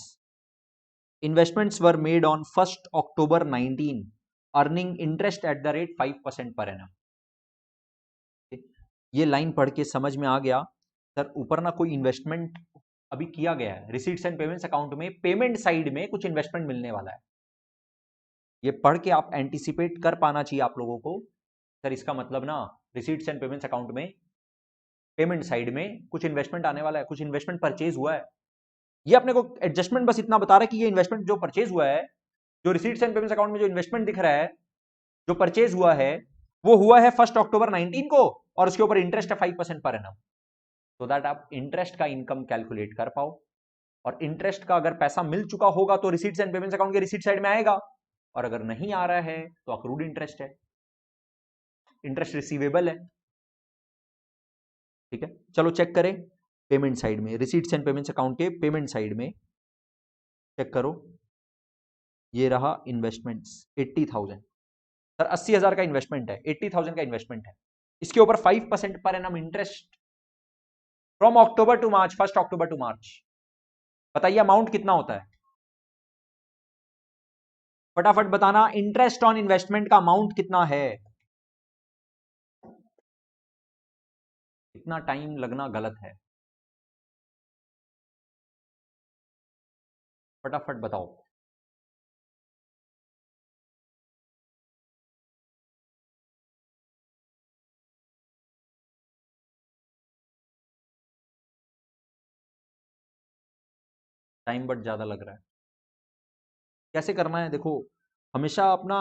Investments were made on 1 October 19, earning interest eight the rate 5% पर एनम। ये लाइन पढ़ के समझ में आ गया सर, ऊपर ना कोई इन्वेस्टमेंट अभी किया गया है, रिसीट्स एंड पेमेंट्स अकाउंट में पेमेंट साइड में कुछ इन्वेस्टमेंट मिलने वाला है। ये पढ़ के आप एंटिसिपेट कर पाना चाहिए आप लोगों को, सर इसका मतलब ना रिसीट्स एंड पेमेंट्स अकाउंट में पेमेंट साइड में कुछ इन्वेस्टमेंट आने वाला है, कुछ इन्वेस्टमेंट परचेज हुआ है। ये अपने को एडजस्टमेंट बस इतना बता रहा है कि ये इन्वेस्टमेंट जो परचेज हुआ है, जो रिसीट्स एंड पेमेंट्स अकाउंट में जो इन्वेस्टमेंट दिख रहा है, जो परचेज हुआ है, वो हुआ है 1 अक्टूबर 19 को, और उसके ऊपर इंटरेस्ट है 5% पर एनम, सो दैट आप इंटरेस्ट का इनकम कैलकुलेट कर पाओ। और इंटरेस्ट का अगर पैसा मिल चुका होगा तो रिसीट्स एंड पेमेंट्स अकाउंट के रिसीट साइड में आएगा, और अगर नहीं आ रहा है तो अक्रूड इंटरेस्ट है, इंटरेस्ट रिसीवेबल है। ठीक है, चलो चेक करें पेमेंट साइड में, रिसीट्स एंड पेमेंट्स अकाउंट के पेमेंट साइड में चेक करो। ये रहा इन्वेस्टमेंट्स 80,000, सर 80,000 का इन्वेस्टमेंट है, 80,000 का इन्वेस्टमेंट है, इसके ऊपर 5% पर annum interest from October to March, 1 October to March. बताइए अमाउंट कितना होता है, फटाफट बताना, इंटरेस्ट ऑन इन्वेस्टमेंट का अमाउंट कितना है। इतना टाइम लगना गलत है, फटाफट बताओ। टाइम बट ज्यादा लग रहा है, कैसे करना है देखो, हमेशा अपना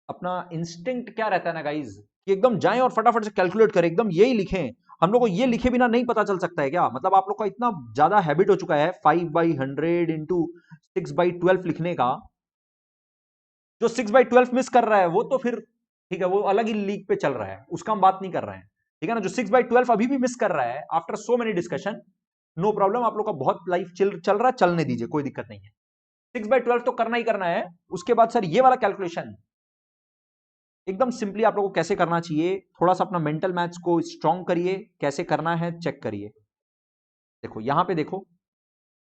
अपना इंस्टिंक्ट क्या रहता है ना गाइज, कि एकदम जाएं और फटाफट से कैलकुलेट करें, एकदम यही लिखें। हम लोग को ये लिखे बिना नहीं पता चल सकता है क्या, मतलब आप लोग का इतना ज्यादा हैबिट हो चुका है 5/100 इंटू 6/12 लिखने का, जो 6/12 मिस कर रहा है वो तो फिर ठीक है, वो अलग ही लीग पे चल रहा है, उसका हम बात नहीं कर रहे हैं। ठीक है ना, जो 6/12 अभी भी मिस कर रहा है after so many discussion, no problem, आप लोग का बहुत लाइफ चल रहा है, चलने दीजिए, कोई दिक्कत नहीं है। 6/12 तो करना ही करना है। उसके बाद सर ये वाला कैलकुलेशन एकदम सिंपली आप लोगों को कैसे करना चाहिए, थोड़ा सा अपना मेंटल मैथ्स को स्ट्रॉन्ग करिए, कैसे करना है चेक करिए। देखो यहां पे देखो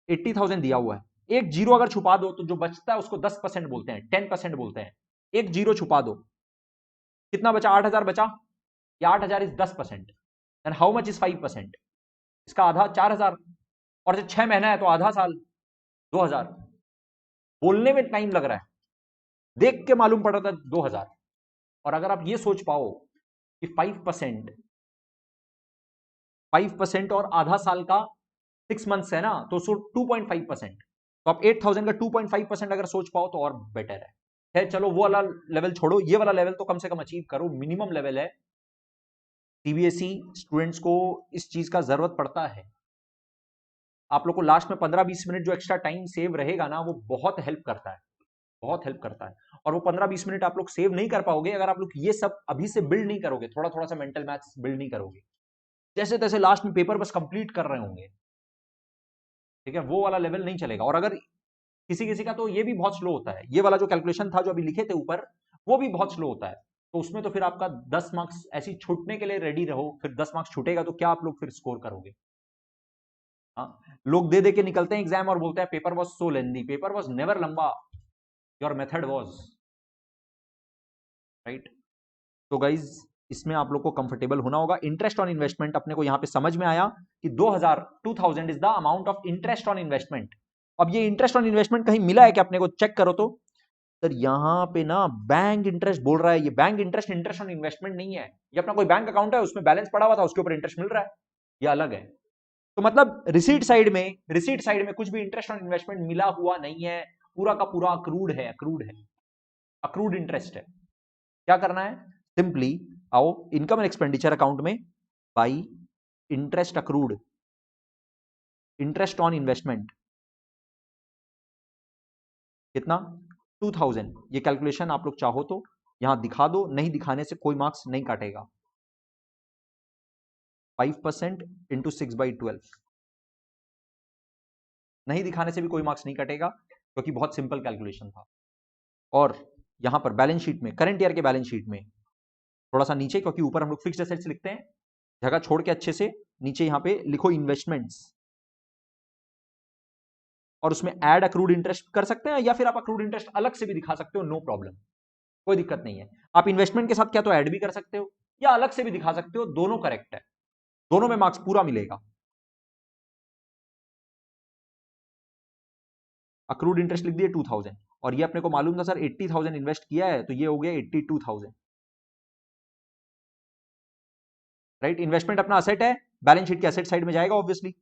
80,000 दिया हुआ है, एक जीरो अगर छुपा दो तो जो बचता है उसको 10% बोलते हैं, 10% बोलते हैं। एक जीरो छुपा दो, कितना बचा, 8,000 बचा, ये 8,000 is 10%, and how much is 5%? इसका आधा 4,000, और जो 6 महीना है तो आधा साल 2,000। बोलने में टाइम लग रहा है, देख के मालूम पड़ रहा था 2,000। और अगर आप ये सोच पाओ कि 5% और आधा साल का 6 मंथ्स है ना, तो 2.5%, तो आप 8,000 का 2.5% अगर सोच पाओ तो और बेटर है। चलो वो वाला लेवल छोड़ो, ये वाला लेवल तो कम से कम अचीव करो, मिनिमम लेवल है। सीबीएसई स्टूडेंट्स को इस चीज का जरूरत पड़ता है। आप लोग को लास्ट में 15-20 मिनट जो एक्स्ट्रा टाइम सेव रहेगा ना, वो बहुत हेल्प करता है, बहुत हेल्प करता है। और वो 15-20 मिनट आप लोग सेव नहीं कर पाओगे अगर आप लोग ये सब अभी से बिल्ड नहीं करोगे, थोड़ा थोड़ा सा मेंटल मैथ्स बिल्ड नहीं करोगे, जैसे तैसे लास्ट में पेपर बस कंप्लीट कर रहे होंगे, ठीक है, वो वाला लेवल नहीं चलेगा। और अगर किसी किसी का तो ये भी बहुत स्लो होता है, ये वाला जो कैलकुलेशन था जो अभी लिखे थे ऊपर, वो भी बहुत स्लो होता है, तो उसमें तो फिर आपका 10 मार्क्स ऐसी छूटने के लिए रेडी रहो, फिर 10 मार्क्स छूटेगा तो क्या आप लोग फिर स्कोर करोगे? हाँ, लोग दे दे के निकलते हैं एग्जाम और बोलते हैं paper was so lengthy, paper was never लंबा, योर मेथड वॉज राइट। तो गाइज इसमें आप लोग को कंफर्टेबल होना होगा। इंटरेस्ट ऑन इन्वेस्टमेंट अपने को यहां पे समझ में आया कि 2000 is the amount of interest on investment. अब ये इंटरेस्ट ऑन इन्वेस्टमेंट कहीं मिला है कि अपने को चेक करो तो। सर यहां पे ना बैंक इंटरेस्ट बोल रहा है, ये bank interest interest on investment नहीं है, ये अपना कोई बैंक अकाउंट है उसमें बैलेंस पड़ा हुआ था उसके ऊपर इंटरेस्ट मिल रहा है, ये अलग है। तो मतलब रिसीट साइड में कुछ भी इंटरेस्ट ऑन इन्वेस्टमेंट मिला हुआ नहीं है, पूरा का पूरा अक्रूड है, अक्रूड इंटरेस्ट है। क्या करना है, सिंपली आओ इनकम एंड एक्सपेंडिचर अकाउंट में, by interest accrued, interest on investment कितना 2000। ये कैलकुलेशन आप लोग चाहो तो यहां दिखा दो, नहीं दिखाने से कोई मार्क्स नहीं काटेगा। 5% इंटू 6/12, नहीं दिखाने से भी कोई मार्क्स नहीं कटेगा क्योंकि बहुत सिंपल कैलकुलेशन था। और यहां पर बैलेंस शीट में, करंट ईयर के बैलेंस शीट में थोड़ा सा नीचे, क्योंकि ऊपर हम लोग फिक्स्ड एसेट्स लिखते हैं, जगह छोड़ के अच्छे से नीचे यहां पे लिखो इन्वेस्टमेंट्स, और उसमें ऐड अक्रूड इंटरेस्ट कर सकते हैं, या फिर आप अक्रूड इंटरेस्ट अलग से भी दिखा सकते हो, नो प्रॉब्लम, कोई दिक्कत नहीं है। आप इन्वेस्टमेंट के साथ क्या तो ऐड भी कर सकते हो या अलग से भी दिखा सकते हो, दोनों करेक्ट है, दोनों में मार्क्स पूरा मिलेगा। अक्रूड इंटरेस्ट लिख दिए 2000, और ये अपने को मालूम था सर 80,000 इन्वेस्ट किया है, तो ये हो गया 82,000, राइट। इन्वेस्टमेंट अपना असेट है, बैलेंस शीट के असेट साइड में जाएगा ऑब्वियसली।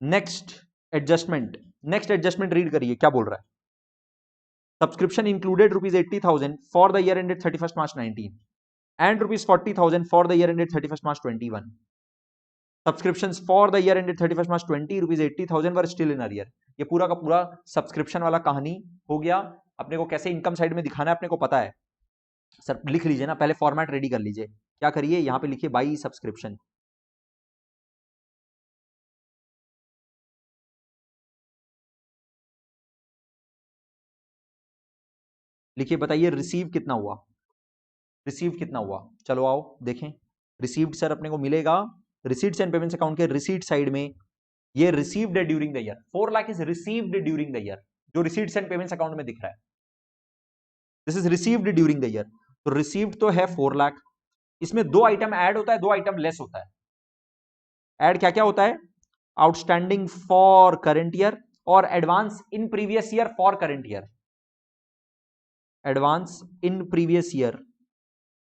नेक्स्ट एडजस्टमेंट रीड करिए क्या बोल रहा है। Subscription included ₹80,000 for the year ended 31st March 19 and ₹40,000 for the year ended 31st March 21. Subscriptions for the year ended 31st March 20 ₹80,000 were still in arrear. ये पूरा का पूरा सब्सक्रिप्शन वाला कहानी हो गया। अपने को कैसे इनकम साइड में दिखाना है अपने को पता है। सर लिख लीजिए ना, पहले फॉर्मेट रेडी कर लीजिए। क्या करिए, यहाँ पे लिखिए बाई सब्सक्रिप्शन, लिखिए बताइए रिसीव कितना हुआ, रिसीव कितना हुआ। चलो आओ देखें, रिसीव्ड सर अपने को मिलेगा रिसीट्स एंड पेमेंट्स अकाउंट के रिसीट साइड में, ये रिसीव्ड है during the year, 4 lakh is received during the year, जो रिसीट्स एंड पेमेंट्स अकाउंट में दिख रहा है, this is received during the year. तो रिसीव्ड तो है 4 लाख, इसमें दो आइटम ऐड होता है, दो आइटम लेस होता है। ऐड क्या क्या होता है, आउटस्टैंडिंग फॉर करंट ईयर और advance in previous year for current year, advance in previous year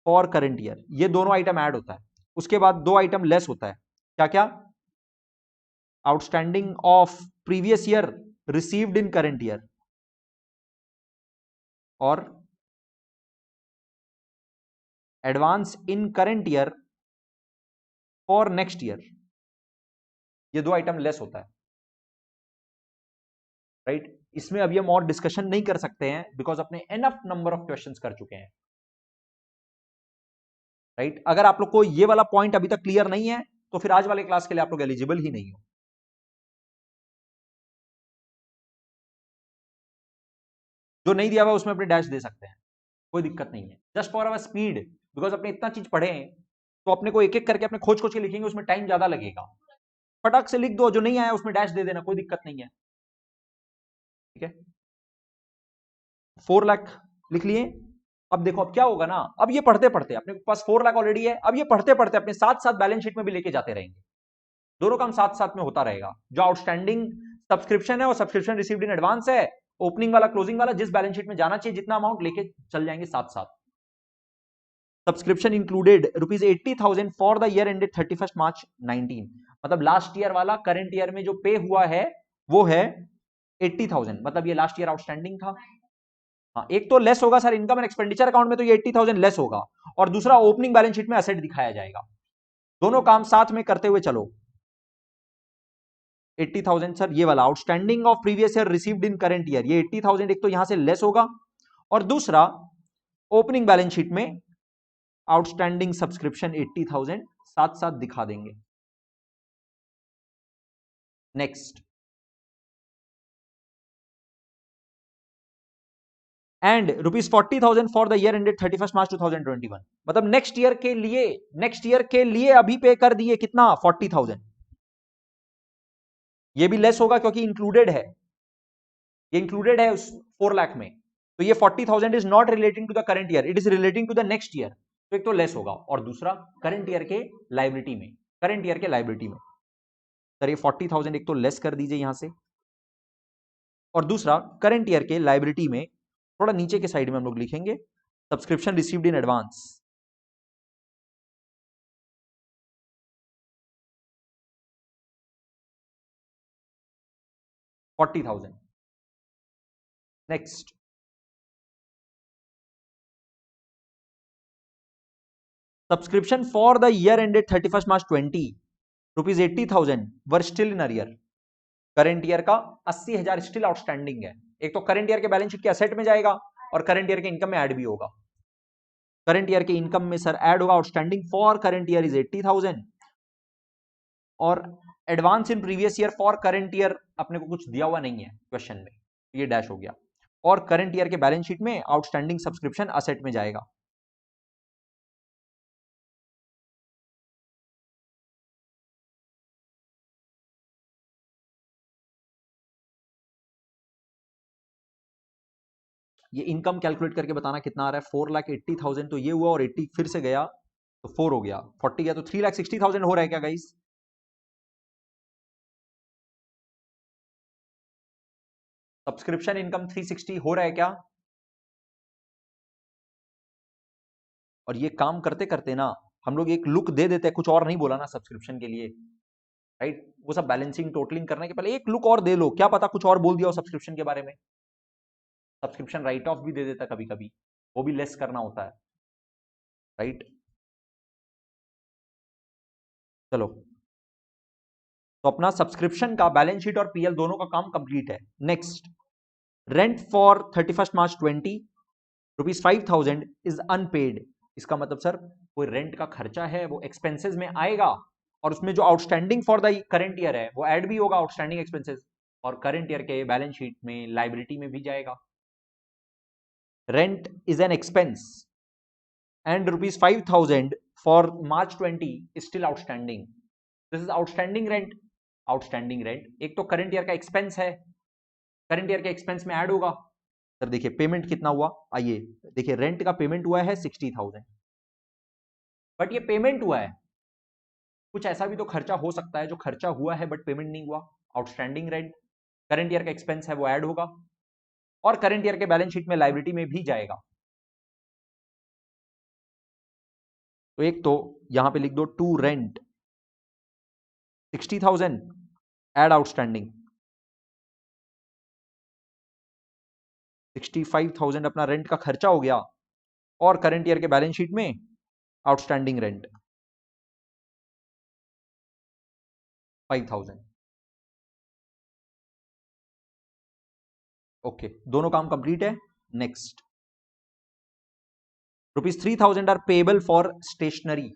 for current year, ये दोनों आइटम ऐड होता है। उसके बाद दो आइटम लेस होता है, क्या क्या, outstanding of previous year received in current year, और advance in current year for next year, ये दो आइटम लेस होता है, राइट। इसमें अभी हम और डिस्कशन नहीं कर सकते हैं बिकॉज अपने एनफ नंबर ऑफ क्वेश्चंस कर चुके हैं, राइट। अगर आप लोग को ये वाला पॉइंट अभी तक क्लियर नहीं है तो फिर आज वाले क्लास के लिए आप लोग एलिजिबल ही नहीं हो। जो नहीं दिया हुआ उसमें अपने डैश दे सकते हैं, कोई दिक्कत नहीं है, just for our speed. Because अपने इतना चीज पढ़े हैं तो अपने को एक एक करके अपने खोज खोज के लिखेंगे, उसमें टाइम ज्यादा लगेगा। फटाक से लिख दो, जो नहीं आया उसमें डैश दे देना, कोई दिक्कत नहीं है। ठीक है, 4 लाख लिख लिए। अब देखो अब क्या होगा ना, अब ये पढ़ते पढ़ते अपने पास 4 लाख ऑलरेडी है, अब ये पढ़ते पढ़ते अपने साथ साथ बैलेंस शीट में भी लेके जाते रहेंगे, दोनों काम साथ साथ में होता रहेगा। जो आउटस्टैंडिंग सब्सक्रिप्शन है वो सब्सक्रिप्शन रिसीव्ड इन एडवांस है, ओपनिंग वाला क्लोजिंग वाला जिस बैलेंस शीट में जाना चाहिए जितना अमाउंट लेके चल जाएंगे साथ साथ। Subscription included rupees 80,000 for the year ended 31 March 19, मतलब लास्ट ईयर वाला करंट ईयर में जो पे हुआ है वो है 80,000, मतलब ये लास्ट ईयर आउटस्टैंडिंग था। हाँ, एक तो लेस होगा sir income and expenditure account में, तो ये 80,000 लेस होगा, और दूसरा ओपनिंग बैलेंस शीट में एसेट दिखाया जाएगा। दोनों काम साथ में करते हुए चलो। 80,000 सर ये वाला outstanding of previous year received in current year, ये 80,000 एक तो यहां से लेस होगा, और दूसरा ओपनिंग बैलेंस शीट में आउटस्टैंडिंग सब्सक्रिप्शन 80,000 साथ साथ दिखा देंगे। Next, and rupees 40,000 for the year ended 31 मार्च 2021, मतलब नेक्स्ट ईयर के लिए अभी पे कर दिए कितना 40,000, ये भी लेस होगा क्योंकि इंक्लूडेड है, ये इंक्लूडेड है उस 4 लाख में, तो ये 40,000 is not relating to the current year, it is relating to the next year, तो एक तो लेस होगा, और दूसरा करंट ईयर के लायबिलिटी में, सर ये 40,000 एक तो लेस कर दीजिए यहां से, और दूसरा करंट ईयर के लायबिलिटी में थोड़ा नीचे के साइड में हम लोग लिखेंगे subscription received in advance 40,000। Next, subscription for the year ended 31 March 20 rupees 80,000 were still in arrear, current year का 80,000 स्टिल आउटस्टैंडिंग है, एक तो करंट ईयर के बैलेंस शीट के एसेट में जाएगा और करंट ईयर के इनकम में ऐड भी होगा, करंट ईयर के इनकम में सर ऐड होगा, outstanding for current year is 80,000, और advance in previous year for current year अपने को कुछ दिया हुआ नहीं है क्वेश्चन में, ये डैश हो गया, और करंट ईयर के बैलेंस शीट में आउटस्टैंडिंग सब्सक्रिप्शन असेट में जाएगा। ये इनकम कैलकुलेट करके बताना कितना आ रहा है, 4,80,000 तो ये हुआ, और 80 फिर से गया तो 4 हो गया, 40 गया तो 3,60,000 हो रहा है क्या गाइस? सब्सक्रिप्शन इनकम 360 हो रहा है क्या? और ये काम करते करते ना हम लोग एक लुक दे देते हैं, कुछ और नहीं बोला ना सब्सक्रिप्शन के लिए, राइट, वो सब बैलेंसिंग टोटलिंग करने के पहले एक लुक और दे लो, क्या पता कुछ और बोल दिया हो सब्सक्रिप्शन के बारे में, सब्सक्रिप्शन राइट ऑफ भी दे देता कभी कभी, वो भी लेस करना होता है, राइट। चलो, तो अपना सब्सक्रिप्शन का बैलेंस शीट और पीएल दोनों का काम कंप्लीट है। Next, rent for 31 March 20 rupees 5,000 is unpaid, इसका मतलब सर कोई रेंट का खर्चा है वो एक्सपेंसेस में आएगा, और उसमें जो outstanding for the current year है वो ऐड भी होगा आउटस्टैंडिंग एक्सपेंसेस, और करंट ईयर के बैलेंस शीट में लाइबिलिटी में भी जाएगा। Rent is an expense and rupees 5,000 for March 20 is still outstanding, this is outstanding rent. Outstanding rent एक तो करंट ईयर का एक्सपेंस है, करंट ईयर के एक्सपेंस में ऐड होगा। सर देखिए पेमेंट कितना हुआ, आइए देखिए, रेंट का पेमेंट हुआ है 60,000, बट ये पेमेंट हुआ है, कुछ ऐसा भी तो खर्चा हो सकता है जो खर्चा हुआ है बट पेमेंट नहीं हुआ, आउटस्टैंडिंग रेंट, करंट ईयर का एक्सपेंस है वो ऐड होगा, और करंट ईयर के बैलेंस शीट में लायबिलिटी में भी जाएगा। तो एक तो यहां पे लिख दो टू रेंट 60,000 एड आउटस्टैंडिंग 65,000 अपना रेंट का खर्चा हो गया, और करंट ईयर के बैलेंस शीट में आउटस्टैंडिंग रेंट 5,000। ओके, दोनों काम कंप्लीट है। Next, rupees 3,000 are payable for stationery,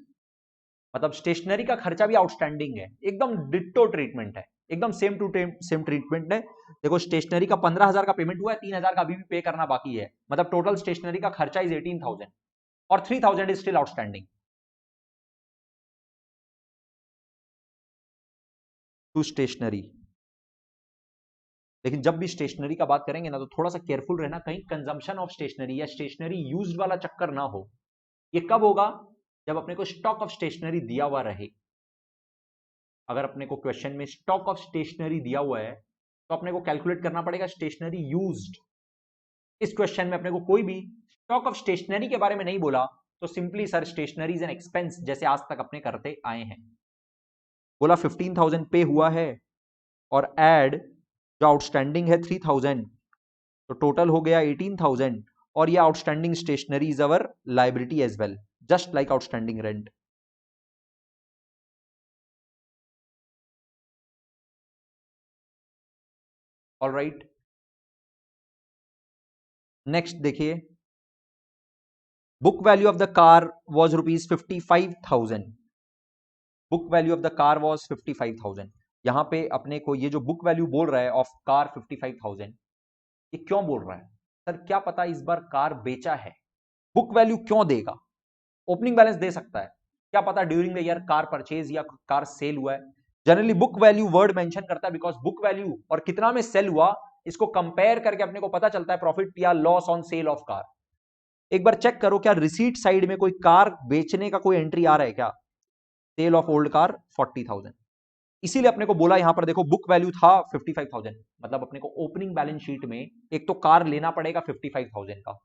मतलब स्टेशनरी का खर्चा भी आउटस्टैंडिंग है, एकदम डिट्टो ट्रीटमेंट है, एकदम सेम टू सेम ट्रीटमेंट है। देखो स्टेशनरी का 15,000 का पेमेंट हुआ है, 3,000 का अभी भी पे करना बाकी है, मतलब टोटल स्टेशनरी का खर्चा इज 18,000, और 3000 is still outstanding to stationery. लेकिन जब भी स्टेशनरी का बात करेंगे ना तो थोड़ा सा केयरफुल रहना, कहीं कंजम्पशन ऑफ स्टेशनरी या स्टेशनरी यूज्ड वाला चक्कर ना हो। ये कब होगा? जब अपने को स्टॉक ऑफ स्टेशनरी दिया हुआ रहे। अगर अपने को क्वेश्चन में स्टॉक ऑफ स्टेशनरी दिया हुआ है तो अपने को कैलकुलेट करना पड़ेगा स्टेशनरी यूज्ड। इस क्वेश्चन में अपने को कोई भी स्टॉक ऑफ स्टेशनरी के बारे में नहीं बोला, तो simply sir stationeries and expense जैसे आज तक अपने करते आए हैं। बोला 15,000 पे हुआ है और एड जो आउटस्टैंडिंग है 3,000, तो टोटल हो गया 18,000। और ये outstanding stationery is our liability as well, just like outstanding rent. All right, next देखिए, book value of the car was ₹55,000। Book value of the car was 55,000। यहां पे अपने को ये जो बुक वैल्यू बोल रहा है ऑफ कार 55,000, ये क्यों बोल रहा है? सर क्या पता इस बार कार बेचा है, बुक वैल्यू क्यों देगा? ओपनिंग बैलेंस दे सकता है, क्या पता during the year car purchase या कार सेल हुआ है। Generally book value word mention करता है बिकॉज बुक वैल्यू और कितना में सेल हुआ इसको कंपेयर करके अपने को पता चलता है प्रॉफिट या loss on sale of car. एक बार चेक करो क्या रिसीट साइड में कोई कार बेचने का कोई एंट्री आ रहा है क्या? Sale of old car 40,000। इसीलिए अपने को बोला यहां पर देखो बुक वैल्यू था 55,000, मतलब अपने को ओपनिंग बैलेंस शीट में एक तो कार लेना पड़ेगा 55,000 का,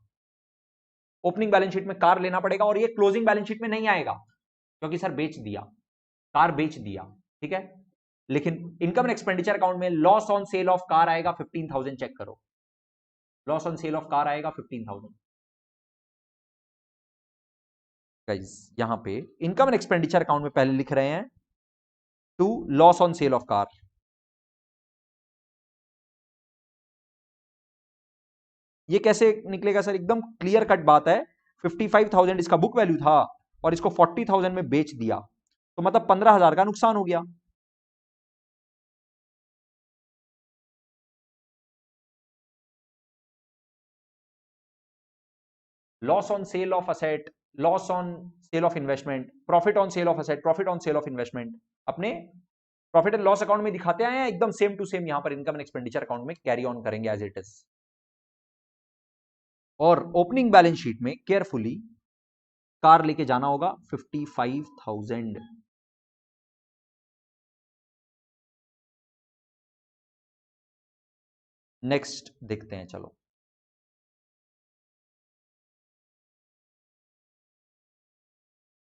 ओपनिंग बैलेंस शीट में कार लेना पड़ेगा, और ये क्लोजिंग बैलेंस शीट में नहीं आएगा क्योंकि सर बेच दिया, कार बेच दिया, ठीक है। लेकिन इनकम एंड एक्सपेंडिचर अकाउंट में loss on sale of car आएगा 15,000। चेक करो, loss on sale of car आएगा 15,000। गाइस यहां पे इनकम एंड एक्सपेंडिचर अकाउंट में पहले लिख रहे हैं to loss on sale of car. ये कैसे निकलेगा सर? एकदम क्लियर कट बात है, 55,000 इसका बुक वैल्यू था और इसको 40,000 में बेच दिया, तो मतलब 15,000 का नुकसान हो गया। Loss on sale of asset, loss on sale of investment, profit on sale of asset, profit on sale of investment अपने प्रॉफिट एंड लॉस अकाउंट में दिखाते आए हैं, एकदम सेम टू सेम यहां पर इनकम एंड एक्सपेंडिचर अकाउंट में carry on करेंगे एज इट इज। और ओपनिंग बैलेंस शीट में केयरफुली कार लेके जाना होगा 55,000। नेक्स्ट देखते हैं, चलो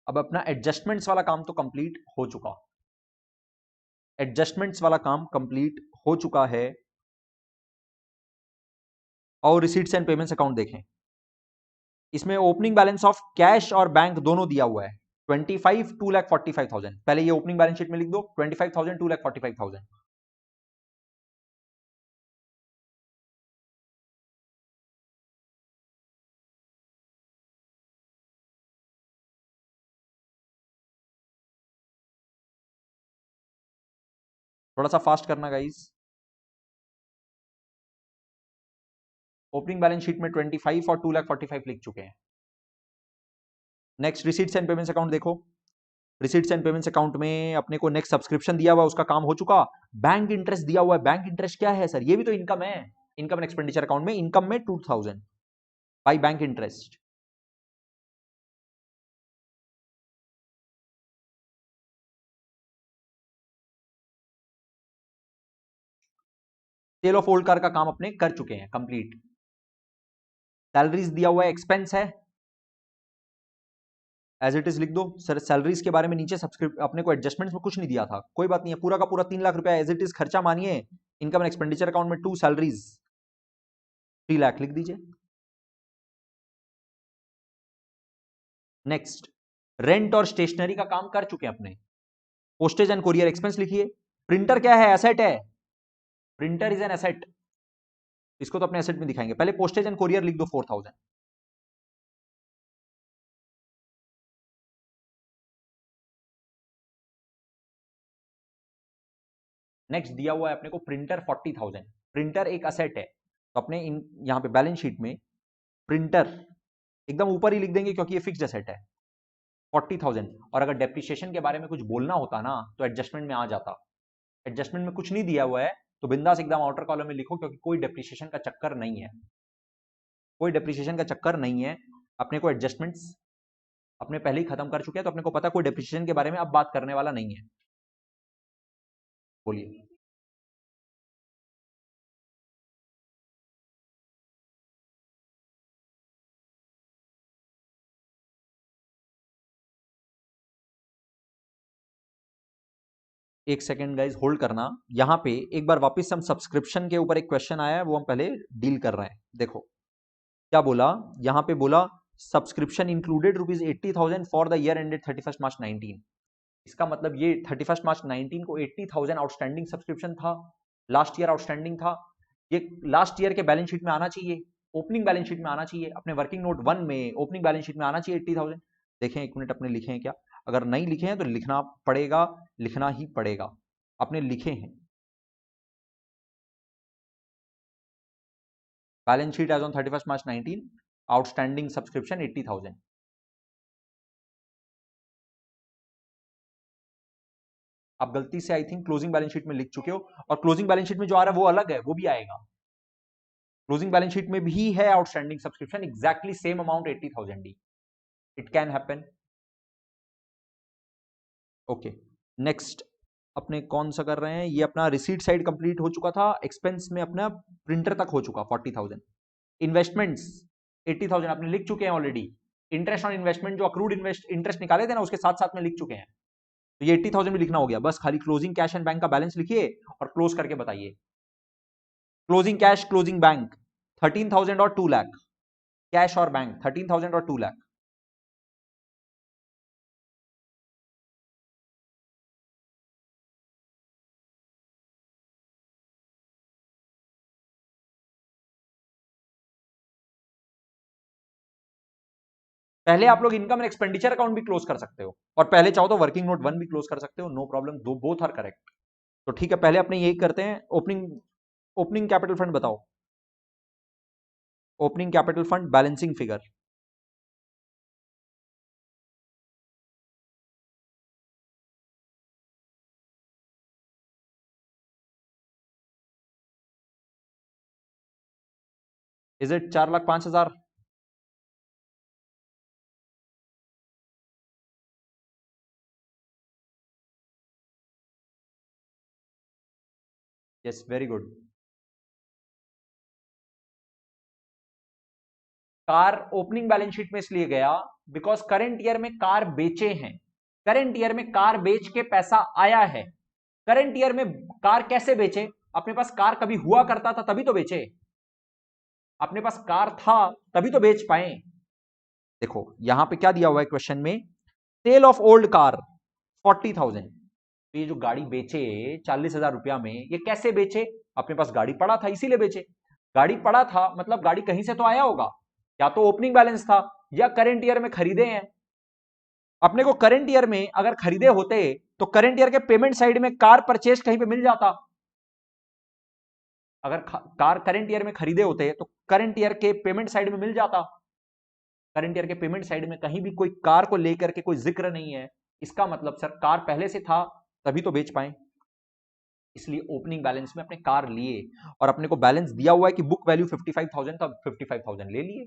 अब अपना एडजस्टमेंट्स वाला काम तो कंप्लीट हो चुका, एडजस्टमेंट्स वाला काम कंप्लीट हो चुका है। और रिसीट्स एंड पेमेंट्स अकाउंट देखें, इसमें ओपनिंग बैलेंस ऑफ कैश और बैंक दोनों दिया हुआ है 25 2,45,000। पहले ये ओपनिंग बैलेंस शीट में लिख दो 25,000 2,45,000। थोड़ा सा फास्ट करना गाइस। ओपनिंग बैलेंस शीट में 25 और 2,45,000 लिख चुके हैं। Next receipts and payments account देखो, रिसीट्स एंड पेमेंट्स अकाउंट में अपने को नेक्स्ट सब्सक्रिप्शन दिया हुआ, उसका काम हो चुका। बैंक इंटरेस्ट दिया हुआ है, बैंक इंटरेस्ट क्या है सर? ये भी तो इनकम है। इनकम एंड एक्सपेंडिचर अकाउंट में इनकम में 2,000 by bank interest. Sale of old car का काम अपने कर चुके हैं कंप्लीट। सैलरीज दिया हुआ है, एक्सपेंस है, एज इट इज लिख दो सर। सैलरीज के बारे में नीचे सब्सक्रिप्ट अपने को एडजस्टमेंट्स में कुछ नहीं दिया था, कोई बात नहीं है, पूरा का पूरा 3 लाख रुपया एज इट इज खर्चा मानिए। इनकम एंड एक्सपेंडिचर अकाउंट में टू सैलरीज 3 लाख लिख दीजिए। नेक्स्ट रेंट और स्टेशनरी का काम कर चुके हैं अपने। पोस्टेज एंड कोरियर एक्सपेंस लिखिए। प्रिंटर क्या है? एसेट है, प्रिंटर इज एन एसेट, इसको तो अपने एसेट में दिखाएंगे। पहले पोस्टेज एंड कोरियर लिख दो 4,000। नेक्स्ट दिया हुआ है अपने को प्रिंटर 40,000। प्रिंटर एक असेट है, तो अपने यहां पे बैलेंस शीट में प्रिंटर एकदम ऊपर ही लिख देंगे क्योंकि ये फिक्स्ड एसेट है 40,000। और अगर डेप्रिसिएशन के बारे में कुछ बोलना होता ना तो एडजस्टमेंट में आ जाता, एडजस्टमेंट में कुछ नहीं दिया हुआ है तो बिंदास एकदम आउटर कॉलम में लिखो, क्योंकि कोई डेप्रिसिएशन का चक्कर नहीं है, कोई डेप्रिसिएशन का चक्कर नहीं है। अपने को एडजस्टमेंट्स अपने पहले ही खत्म कर चुके हैं, तो अपने को पता कोई डेप्रिसिएशन के बारे में अब बात करने वाला नहीं है। बोलिए। एक सेकेंड गाइज होल्ड करना। यहां पे एक बार वापस हम सब्सक्रिप्शन के ऊपर एक क्वेश्चन आया है, वो हम पहले डील कर रहे हैं। देखो क्या बोला, यहां पे बोला subscription included ₹80,000 for the year ended 31 March 19। इसका मतलब ये 31 मार्च 19 को 80,000 आउटस्टैंडिंग सब्सक्रिप्शन था, लास्ट ईयर आउटस्टैंडिंग था। ये लास्ट ईयर के बैलेंस शीट में आना चाहिए, ओपनिंग बैलेंस शीट में आना चाहिए, अपने वर्किंग नोट 1 में ओपनिंग बैलेंस शीट में आना चाहिए 80,000। देखें एक मिनट अपने लिखे हैं क्या, अगर नहीं लिखे हैं तो लिखना पड़ेगा, लिखना ही पड़ेगा। अपने लिखे हैं balance sheet as on 31 March 19, outstanding subscription 80,000। आप गलती से I think closing balance sheet में लिख चुके हो, और क्लोजिंग बैलेंस शीट में जो आ रहा है वो अलग है, वो भी आएगा। क्लोजिंग बैलेंस शीट में भी है outstanding subscription exactly same amount 80,000 D. It can happen. Okay next अपने कौन सा कर रहे हैं, ये अपना रिसीट साइड कंप्लीट हो चुका था, एक्सपेंस में अपना प्रिंटर तक हो चुका 40,000। इन्वेस्टमेंट्स 80,000 आपने लिख चुके हैं ऑलरेडी। इंटरेस्ट ऑन इन्वेस्टमेंट जो अक्रूड इंटरेस्ट निकाले थे ना उसके साथ साथ में लिख चुके हैं, तो ये 80,000 भी लिखना हो गया। बस खाली क्लोजिंग कैश एंड बैंक का बैलेंस लिखिए और क्लोज करके बताइए। क्लोजिंग कैश क्लोजिंग बैंक 13,000 और 2 लाख, कैश और बैंक 13,000 और 2 लाख। पहले आप लोग इनकम एंड एक्सपेंडिचर अकाउंट भी क्लोज कर सकते हो, और पहले चाहो तो वर्किंग नोट 1 भी क्लोज कर सकते हो, नो प्रॉब्लम, दो बोथ आर करेक्ट। तो ठीक है पहले अपने यही करते हैं। ओपनिंग ओपनिंग कैपिटल फंड बताओ, opening capital fund balancing figure. Is it 4,05,000? Yes very good. Car opening balance sheet में इसलिए गया बिकॉज करंट ईयर में कार बेचे हैं, करंट ईयर में कार बेच के पैसा आया है। करंट ईयर में कार कैसे बेचे, अपने पास कार कभी हुआ करता था तभी तो बेचे, अपने पास कार था तभी तो बेच पाए। देखो यहां पे क्या दिया हुआ है क्वेश्चन में, सेल ऑफ ओल्ड कार 40,000। तो ये जो गाड़ी बेचे 40,000 रुपया में, ये कैसे बेचे, अपने पास गाड़ी पड़ा था इसीलिए बेचे। गाड़ी पड़ा था मतलब गाड़ी कहीं से तो आया होगा, या तो ओपनिंग बैलेंस था या करंट ईयर में खरीदे हैं। अपने को करंट ईयर में अगर खरीदे होते तो करंट ईयर के पेमेंट साइड में कार परचेज कहीं पे मिल जाता। अगर कार करंट ईयर में खरीदे होते तो करंट ईयर के पेमेंट साइड में मिल जाता। करंट ईयर के पेमेंट साइड में कहीं भी कोई कार को लेकर के कोई जिक्र नहीं है, इसका मतलब सर कार पहले से था तभी तो बेच पाए, इसलिए ओपनिंग बैलेंस में अपने कार लिए। और अपने को बैलेंस दिया हुआ है कि बुक वैल्यू 55,000 था, 55,000 ले लिए।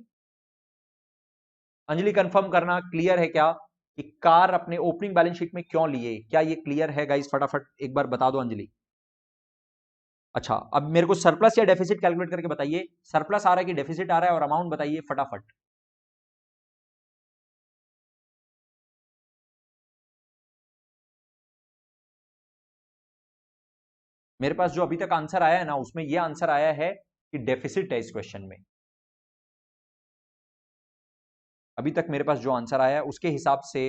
अंजलि कंफर्म करना क्लियर है क्या कि कार अपने ओपनिंग बैलेंस शीट में क्यों लिए, क्या ये क्लियर है गाइस, फटाफट एक बार बता दो अंजलि। अच्छा अब मेरे को सरप्लस या डेफिसिट कैलकुलेट करके बताइए, सरप्लस आ रहा है कि डेफिसिट आ रहा है, और अमाउंट बताइए फटाफट। मेरे पास जो अभी तक आंसर आया है ना उसमें यह आंसर आया है कि डेफिसिट है इस क्वेश्चन में। अभी तक मेरे पास जो आंसर आया है उसके हिसाब से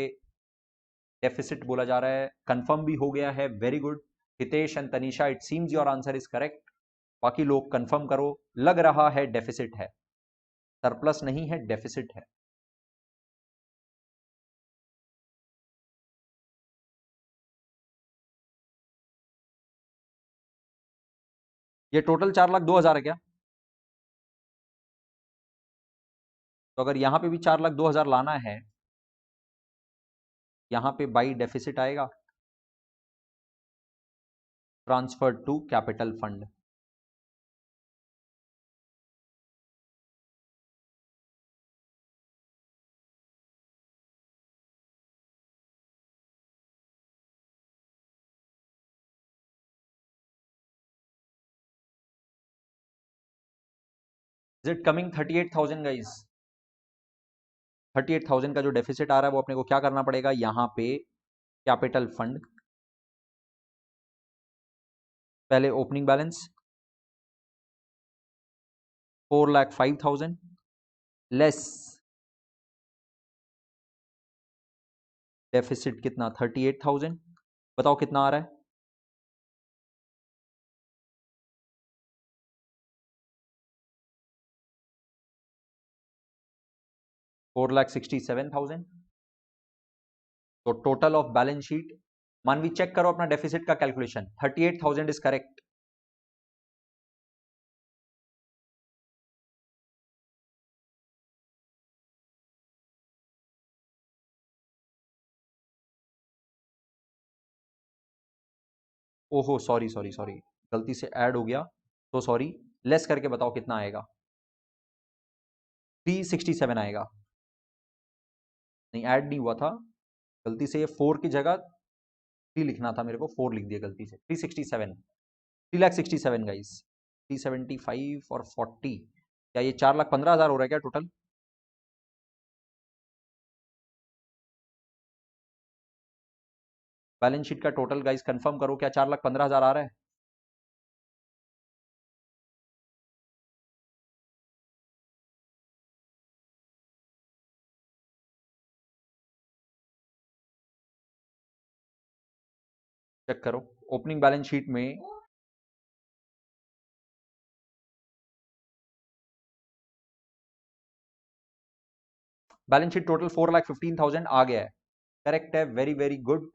डेफिसिट बोला जा रहा है, कंफर्म भी हो गया है, very good. Hitesh and Tanisha it seems your answer is correct. बाकी लोग कंफर्म करो, लग रहा है डेफिसिट है, सरप्लस नहीं है डेफिसिट है। ये टोटल 4,02,000 है क्या? तो अगर यहाँ पे भी 4,02,000 लाना है, यहाँ पे बाई डेफिसिट आएगा, transfer to capital fund. Is it coming 38,000 guys? 38,000 का जो डेफिसिट आ रहा है वो अपने को क्या करना पड़ेगा, यहाँ पे कैपिटल फंड, पहले ओपनिंग बैलेंस 4,05,000 लेस डेफिसिट कितना 38,000, बताओ कितना आ रहा है? $4,67,000। तो टोटल ऑफ बैलेंस शीट, मानवी चेक करो अपना डेफिसिट का कैलकुलेशन, 38,000 इज करेक्ट। ओहो सॉरी सॉरी सॉरी, गलती से ऐड हो गया, तो सॉरी, लेस करके बताओ कितना आएगा? 367 आएगा। नहीं, ऐड नहीं हुआ था, गलती से ये 4 की जगह 3 लिखना था मेरे को, 4 लिख दिया गलती से। 367, 3,67,000 गाइस। 375 और 40, क्या ये 4,15,000 हो रहा है क्या टोटल? बैलेंस शीट का टोटल गाइस कंफर्म करो, क्या 4,15,000 आ रहा है? चेक करो ओपनिंग बैलेंस शीट में। बैलेंस शीट टोटल 4,15,000 आ गया है, करेक्ट है, वेरी वेरी गुड।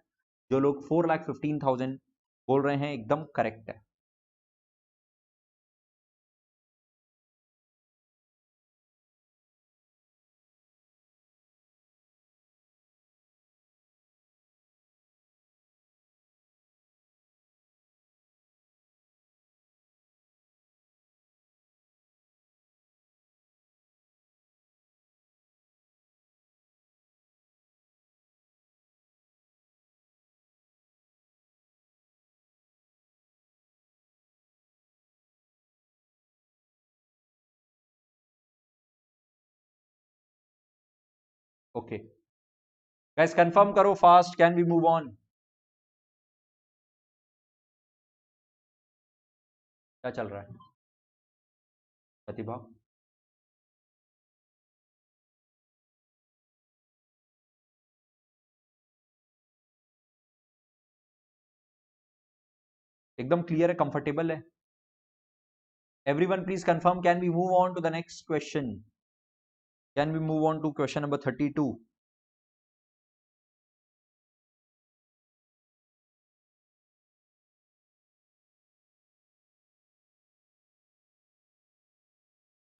जो लोग 4,15,000 बोल रहे हैं एकदम करेक्ट है। ओके गाइस, कंफर्म करो fast, can we move on? क्या चल रहा है प्रतिभा? एकदम क्लियर है, कंफर्टेबल है? Everyone please confirm, can we move on to the next question? Can we move on to question number 32?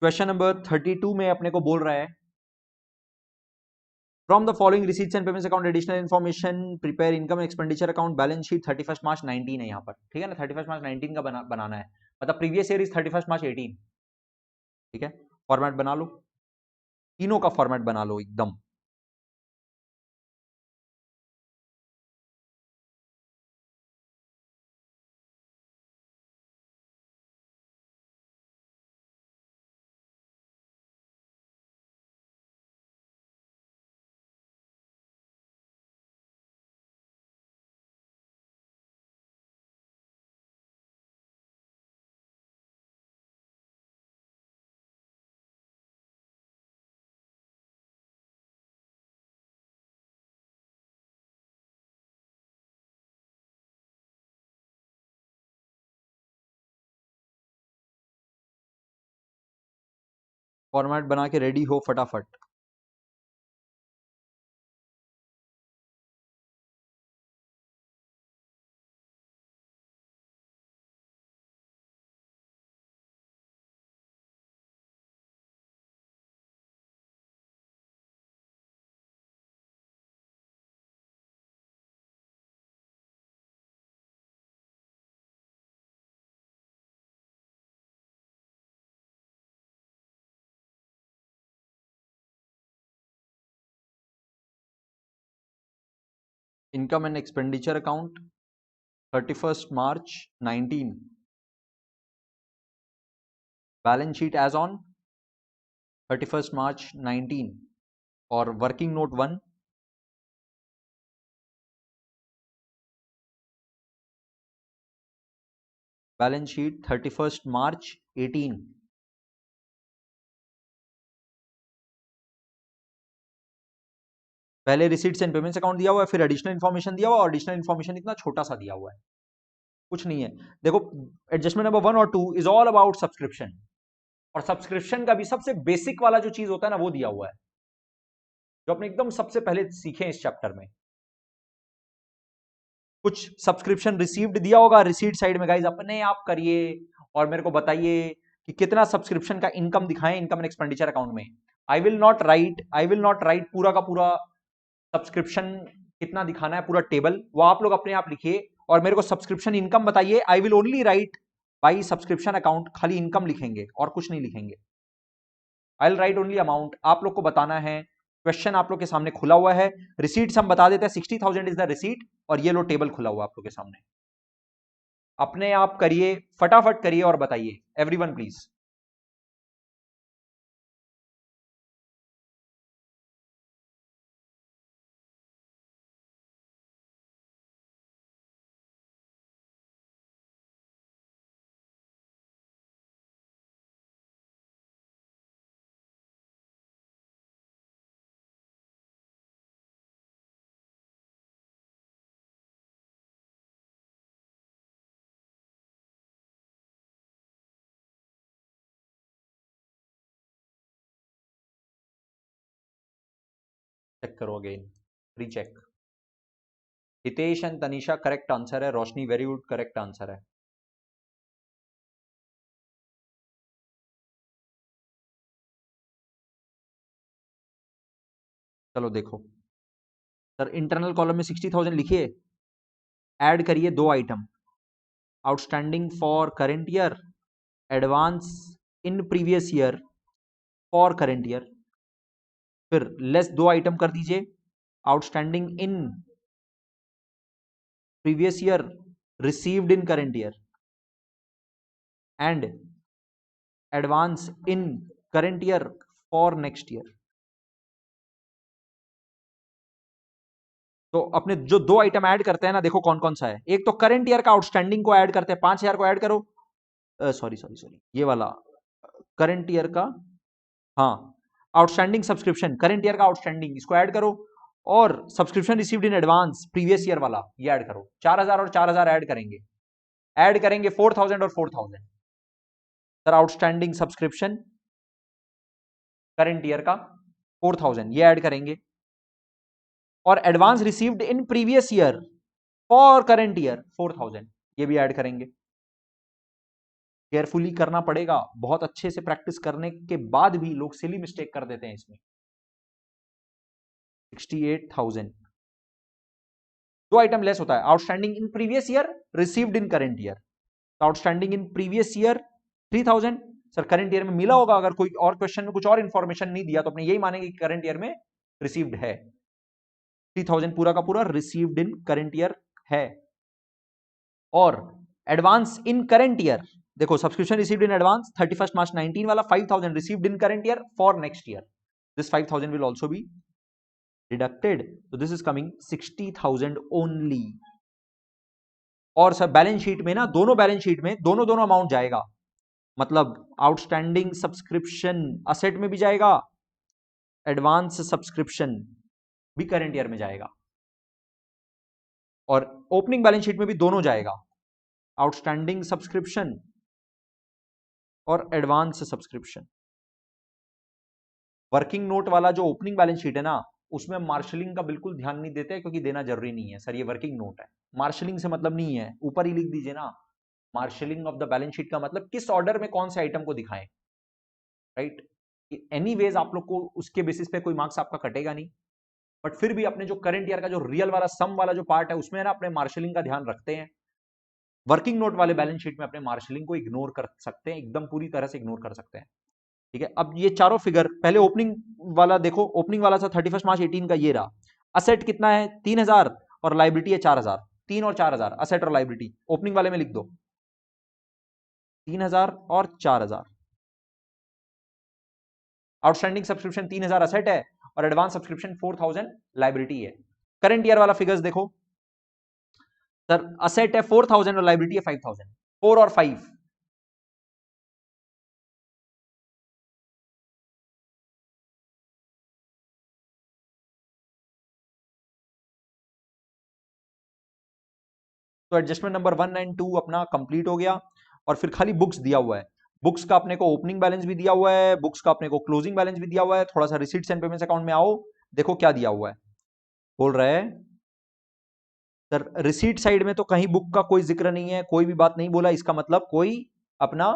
Question number 32 में अपने को बोल रहा है, from the following receipts and payments account additional information prepare income expenditure account balance sheet 31 March 19 है यहाँ पर, ठीक है ना? 31 मार्च 19 का बनाना है, मतलब प्रीवियस ईयर इज 31 मार्च 18, ठीक है? फॉर्मेट बना लो, तीनों का फॉर्मेट बना लो एकदम। फॉर्मेट बना के रेडी हो फटाफट। Income and expenditure account 31st March 19, balance sheet as on 31st March 19 और working note 1, balance sheet 31st March 18। पहले रिसीट्स एंड पेमेंट्स अकाउंट दिया हुआ है, फिर एडिशनल इन्फॉर्मेशन दिया हुआ है और एडिशनल इन्फॉर्मेशन इतना छोटा सा दिया हुआ है, कुछ नहीं है। देखो एडजस्टमेंट नंबर 1 और 2 इज ऑल अबाउट सब्सक्रिप्शन, और सब्सक्रिप्शन का भी सबसे बेसिक वाला जो चीज होता है ना वो दिया हुआ है, जो अपने एकदम सबसे पहले सीखे इस चैप्टर में। कुछ सब्सक्रिप्शन रिसीव्ड दिया होगा रिसीट साइड में, गाइज अपने आप करिए और मेरे को बताइए कि कितना सब्सक्रिप्शन का इनकम दिखाएं इनकम एंड एक्सपेंडिचर अकाउंट में। आई विल नॉट राइट पूरा का पूरा सब्सक्रिप्शन कितना दिखाना है पूरा टेबल, वो आप लोग अपने आप लिखिए और मेरे को सब्सक्रिप्शन इनकम बताइए। I will only right by subscription account, खाली इनकम लिखेंगे और कुछ नहीं लिखेंगे। I will write only amount, आप लोग को बताना है। क्वेश्चन आप लोग के सामने खुला हुआ है, रिसीट्स हम बता देते हैं 60,000 इज द रिसीट, और ये लो टेबल खुला हुआ आप लोग के सामने, अपने आप करिए, फटाफट करिए और बताइए। Everyone please. चेक करो again, recheck. Hitesh and Tanisha correct answer है, रोशनी वेरी गुड करेक्ट आंसर है। चलो देखो सर, इंटरनल कॉलम में 60,000 लिखिए, ऐड करिए दो item, outstanding for current year, advance in previous year for current year, फिर लेस दो आइटम कर दीजिए, outstanding in previous year received in current year and advance in current year for next year. तो अपने जो दो आइटम ऐड करते हैं ना, देखो कौन कौन सा है। एक तो करंट ईयर का आउटस्टैंडिंग को ऐड करते हैं, 5,000 को ऐड करो, सॉरी ये वाला करंट ईयर का, हाँ आउटस्टैंडिंग सब्सक्रिप्शन करंट ईयर का आउटस्टैंडिंग, इसको ऐड करो, और subscription received in advance previous year वाला ये ऐड करो। 4,000 और 4,000 ऐड करेंगे 4,000 और 4,000। Sir outstanding subscription current year का 4,000 ये ऐड करेंगे, और advance received in previous year for current year 4,000 ये भी ऐड करेंगे। केयरफुली करना पड़ेगा, बहुत अच्छे से प्रैक्टिस करने के बाद भी लोग सिली मिस्टेक कर देते हैं इसमें। 68,000, दो आइटम लेस होता है, outstanding in previous year received in current year. Outstanding in previous year 3,000, sir current year में मिला होगा, अगर कोई और क्वेश्चन में कुछ और इंफॉर्मेशन नहीं दिया तो अपने यही मानेंगे कि करंट ईयर में रिसीव्ड है। 3,000 पूरा का पूरा रिसीव्ड इन करंट ईयर है। और एडवांस इन करंट ईयर, देखो subscription received in advance 31st March 19 वाला 5,000 received in current year for next year, this 5,000 will also be deducted, so this is coming 60,000 only. और sir balance sheet में ना, दोनों balance sheet में दोनों दोनों amount जाएगा, मतलब आउटस्टैंडिंग सब्सक्रिप्शन असेट में भी जाएगा, एडवांस सब्सक्रिप्शन भी करंट ईयर में जाएगा, और ओपनिंग बैलेंस शीट में भी दोनों जाएगा, आउटस्टैंडिंग सब्सक्रिप्शन और एडवांस सब्सक्रिप्शन। वर्किंग नोट वाला जो ओपनिंग बैलेंस शीट है ना, उसमें मार्शलिंग का बिल्कुल ध्यान नहीं देते, क्योंकि देना जरूरी नहीं है। सर ये वर्किंग नोट है, मार्शलिंग से मतलब नहीं है, ऊपर ही लिख दीजिए ना, marshalling of the balance sheet का मतलब किस ऑर्डर में कौन से आइटम को दिखाएं, राइट। एनीवेज आप लोग को उसके बेसिस पे कोई मार्क्स आपका कटेगा नहीं, बट फिर भी अपने जो करंट ईयर का जो रियल वाला सम वाला जो पार्ट है उसमें ना अपने मार्शलिंग का ध्यान रखते हैं। वर्किंग नोट वाले बैलेंस शीट में अपने मार्शलिंग को इग्नोर कर सकते हैं, एकदम पूरी तरह से इग्नोर कर सकते हैं, ठीक है। अब ये चारों फिगर, पहले ओपनिंग वाला देखो, ओपनिंग वाला था 31st March 18 का, ये रहा। असेट कितना है 3,000, और लाइबिलिटी है 4000, 3 और 4000 असेट और लाइबिलिटी, ओपनिंग वाले में लिख दो 3000 और 4000। आउटस्टैंडिंग सब्सक्रिप्शन 3000 असेट है और एडवांस सब्सक्रिप्शन 4000 लाइबिलिटी है। करंट ईयर वाला फिगर्स देखो सर, असेट है 4000 और लाइबिलिटी है 5000, 4 और 5। तो एडजस्टमेंट नंबर 1 एंड 2 अपना कंप्लीट हो गया और फिर खाली बुक्स दिया हुआ है। बुक्स का अपने को ओपनिंग बैलेंस भी दिया हुआ है, बुक्स का अपने को क्लोजिंग बैलेंस भी दिया हुआ है। थोड़ा सा रिसीट्स एंड पेमेंट्स अकाउंट में आओ, देखो क्या दिया हुआ है। बोल रहे हैं सर रिसीट साइड में तो कहीं बुक का कोई जिक्र नहीं है, कोई भी बात नहीं बोला, इसका मतलब कोई अपना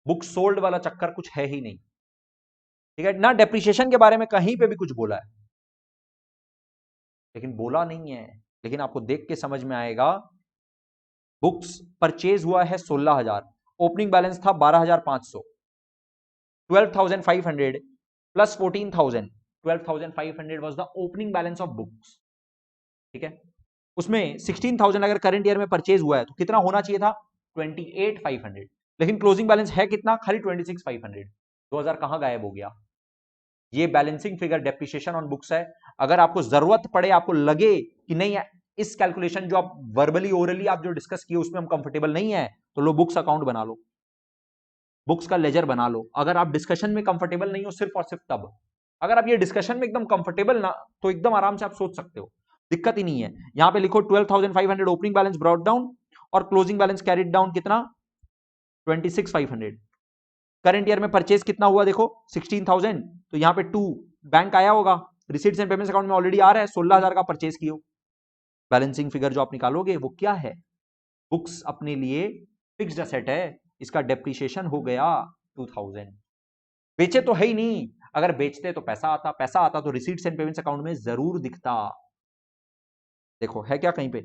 बुक सोल्ड वाला चक्कर कुछ है ही नहीं। ठीक है ना, डेप्रिसिएशन के बारे में कहीं पे भी कुछ बोला है, लेकिन बोला नहीं है, लेकिन आपको देख के समझ में आएगा। बुक्स परचेज हुआ है 16000, ओपनिंग बैलेंस था 12500, 12500 plus 14000, 12500 was the opening balance of books. ठीक है, उसमें 16000 अगर करंट ईयर में परचेज हुआ है तो कितना होना चाहिए था 28500, लेकिन क्लोजिंग बैलेंस है कितना, खाली 26500। 2000 कहां गायब हो गया। ये balancing figure depreciation on books है। अगर आपको जरूरत पड़े, आपको लगे कि नहीं इस कैलकुलेशन जो आप वर्बली ओरली आप जो डिस्कस किए उसमें हम कंफर्टेबल नहीं है, तो लो बुक्स अकाउंट बना लो, बुक्स का लेजर बना लो। अगर आप डिस्कशन में कंफर्टेबल नहीं हो सिर्फ और सिर्फ तब, अगर आप ये डिस्कशन में एकदम कंफर्टेबल ना, तो एकदम आराम से आप सोच सकते हो, दिक्कत ही नहीं है। यहां पे लिखो 12500 ओपनिंग बैलेंस ब्रॉट डाउन और क्लोजिंग बैलेंस कैरिड डाउन कितना 26500। करंट ईयर में परचेज कितना हुआ देखो 16000, तो यहां पे 2 बैंक आया होगा, रिसीट्स एंड पेमेंट्स अकाउंट में ऑलरेडी आ रहा है, 16000 का परचेज किया। बैलेंसिंग फिगर जो आप निकालोगे वो क्या है, बुक्स अपने लिए फिक्स्ड असेट है, इसका डेप्रिसिएशन हो गया 2000। बेचे तो है ही नहीं, अगर बेचते तो पैसा आता, पैसा आता तो रिसीट्स एंड पेमेंट्स अकाउंट में जरूर दिखता। देखो है क्या कहीं पे,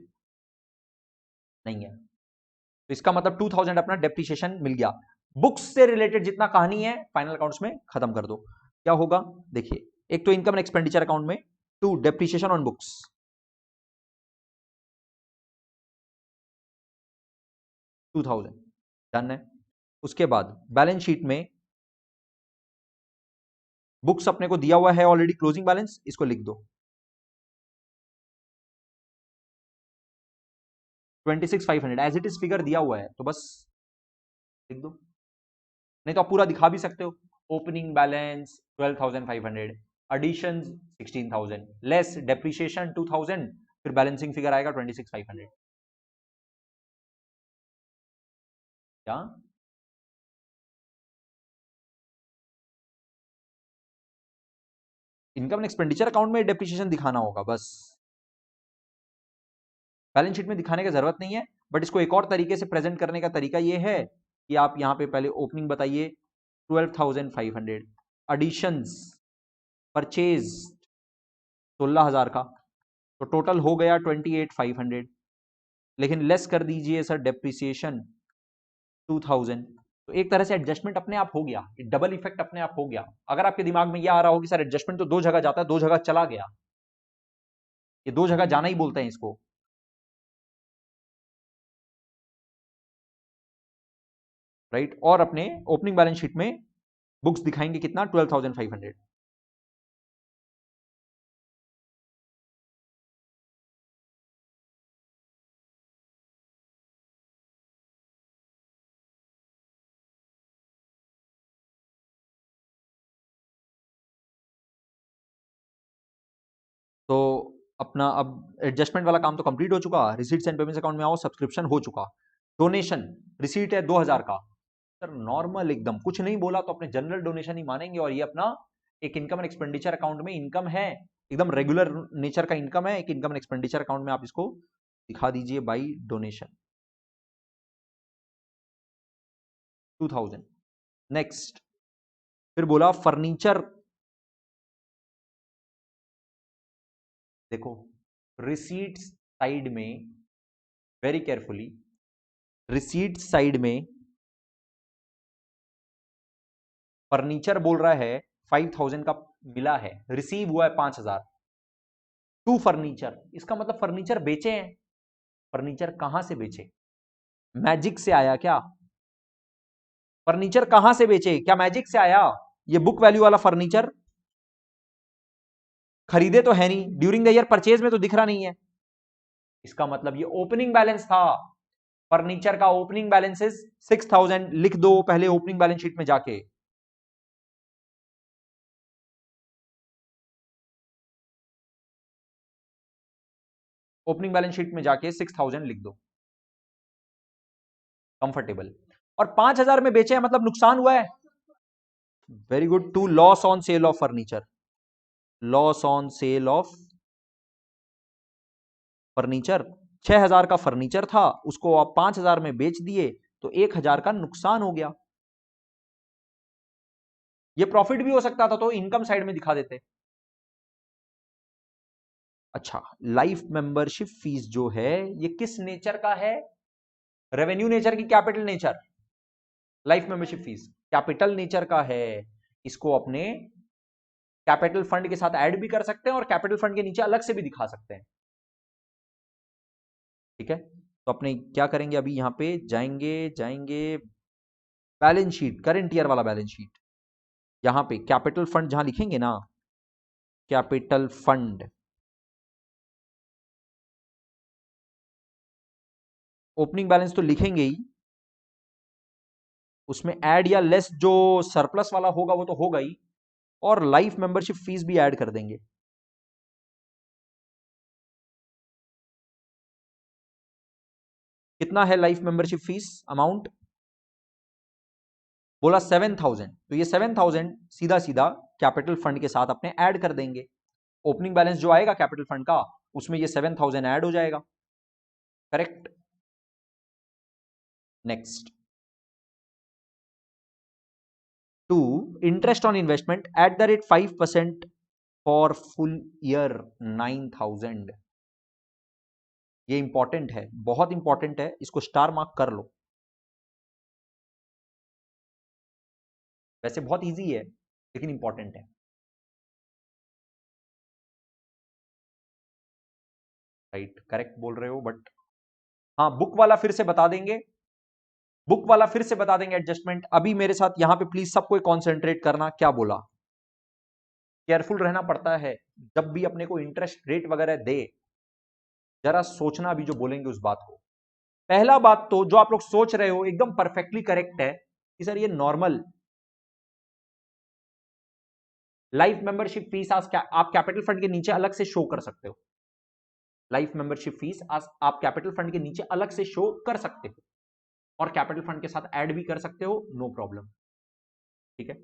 नहीं है, तो इसका मतलब 2000 अपना डेप्रिसिएशन मिल गया। बुक्स से रिलेटेड जितना कहानी है फाइनल अकाउंट्स में खत्म कर दो। क्या होगा देखिए, एक तो इनकम एंड एक्सपेंडिचर अकाउंट में 2 डेप्रिसिएशन ऑन बुक्स 2000 डन है। उसके बाद बैलेंस शीट में बुक्स अपने को दिया हुआ है ऑलरेडी, क्लोजिंग बैलेंस इसको लिख दो 26500 एज इट इज फिगर दिया हुआ है तो बस लिख दो, नहीं तो आप पूरा दिखा भी सकते हो। Opening balance 12500, addition 16000, less depreciation 2000, फिर बैलेंसिंग फिगर आएगा 26500। क्या इनकम एंड एक्सपेंडिचर अकाउंट में डेप्रिसिएशन दिखाना होगा बस, बैलेंस शीट में दिखाने की जरूरत नहीं है। बट इसको एक और तरीके से प्रेजेंट करने का तरीका ये है कि आप यहां पे पहले ओपनिंग बताइए 12500, एडिशंस परचेज 16000 का, तो टोटल हो गया 28500, लेकिन लेस कर दीजिए सर डेप्रिसिएशन 2000। तो एक तरह से एडजस्टमेंट अपने आप हो गया, डबल इफेक्ट अपने आप हो गया। अगर आपके दिमाग में यह आ रहा हो कि सर एडजस्टमेंट तो 2 जगह जाता है, 2 जगह चला गया, ये 2 जगह जाना ही बोलते हैं इसको, राइट। और अपने ओपनिंग बैलेंस शीट में बुक्स दिखाएंगे कितना 12500। तो अपना अब एडजस्टमेंट वाला काम तो कंप्लीट हो चुका, रिसीट्स एंड पेमेंट्स अकाउंट में आओ, सब्सक्रिप्शन हो चुका। डोनेशन रिसीट है 2000 का, सर नॉर्मल एकदम कुछ नहीं बोला तो अपने जनरल डोनेशन ही मानेंगे, और ये अपना एक इनकम एंड एक्सपेंडिचर अकाउंट में इनकम है, एकदम रेगुलर नेचर का इनकम है, एक इनकम एंड एक्सपेंडिचर अकाउंट में आप इसको दिखा दीजिए बाई डोनेशन 2000। नेक्स्ट फिर बोला फर्नीचर, देखो रिसीट्स साइड में वेरी केयरफुली, रिसीट साइड में फर्नीचर बोल रहा है 5000 का मिला है, रिसीव हुआ है 5000, टू फर्नीचर, इसका मतलब फर्नीचर बेचे हैं। फर्नीचर कहां से बेचे? मैजिक से आया क्या? फर्नीचर कहां से बेचे? क्या मैजिक से आया? ये बुक वैल्यू वाला फर्नीचर खरीदे तो है नहीं, ड्यूरिंग द ईयर परचेज में तो दिख रहा नहीं है। इसका मतलब ये ओपनिंग बैलेंस था। फर्नीचर का ओपनिंग बैलेंस इज 6000, लिख दो पहले ओपनिंग बैलेंस शीट में जाके। ओपनिंग बैलेंस शीट में जाके 6000 लिख दो, कंफर्टेबल। और 5000 में बेचे हैं मतलब नुकसान हुआ है। Very good, to loss on sale of furniture, loss on sale of furniture. 6000 का फर्नीचर था, उसको आप 5000 में बेच दिए तो 1000 का नुकसान हो गया। ये प्रॉफिट भी हो सकता था तो इनकम साइड में दिखा देते। अच्छा, लाइफ मेंबरशिप फीस जो है ये किस नेचर का है? रेवेन्यू नेचर की capital nature? Life membership fees capital nature का है। इसको अपने कैपिटल फंड के साथ ऐड भी कर सकते हैं और कैपिटल फंड के नीचे अलग से भी दिखा सकते हैं। ठीक है, तो अपने क्या करेंगे, अभी यहां पे जाएंगे जाएंगे बैलेंस शीट, करंट ईयर वाला बैलेंस शीट। यहां पे कैपिटल फंड जहां लिखेंगे ना, कैपिटल फंड, ओपनिंग बैलेंस तो लिखेंगे ही, उसमें ऐड या लेस जो सरप्लस वाला होगा वो तो होगा ही, और लाइफ मेंबरशिप फीस भी ऐड कर देंगे। कितना है लाइफ मेंबरशिप फीस अमाउंट? बोला 7000, तो ये 7000 सीधा सीधा कैपिटल फंड के साथ अपने ऐड कर देंगे। ओपनिंग बैलेंस जो आएगा कैपिटल फंड का, उसमें ये 7000 ऐड हो जाएगा। Correct. Next, to interest on investment at the rate 5% for full year 9000। ये इंपॉर्टेंट है, बहुत इंपॉर्टेंट है, इसको स्टार मार्क कर लो। वैसे बहुत इजी है लेकिन इंपॉर्टेंट है। राइट, करेक्ट बोल रहे हो, बट हाँ बुक वाला फिर से बता देंगे, बुक वाला फिर से बता देंगे एडजस्टमेंट। अभी मेरे साथ यहां पे प्लीज सबको कॉन्सेंट्रेट करना। क्या बोला? केयरफुल रहना पड़ता है जब भी अपने को इंटरेस्ट रेट वगैरह दे, जरा सोचना अभी जो बोलेंगे उस बात को। पहला बात तो जो आप लोग सोच रहे हो एकदम परफेक्टली करेक्ट है कि सर ये नॉर्मल लाइफ मेंबरशिप फीस आप कैपिटल फंड के नीचे अलग से शो कर सकते हो। लाइफ मेंबरशिप फीस आप कैपिटल फंड के नीचे अलग से शो कर सकते हो और कैपिटल फंड के साथ ऐड भी कर सकते हो, नो प्रॉब्लम। ठीक है,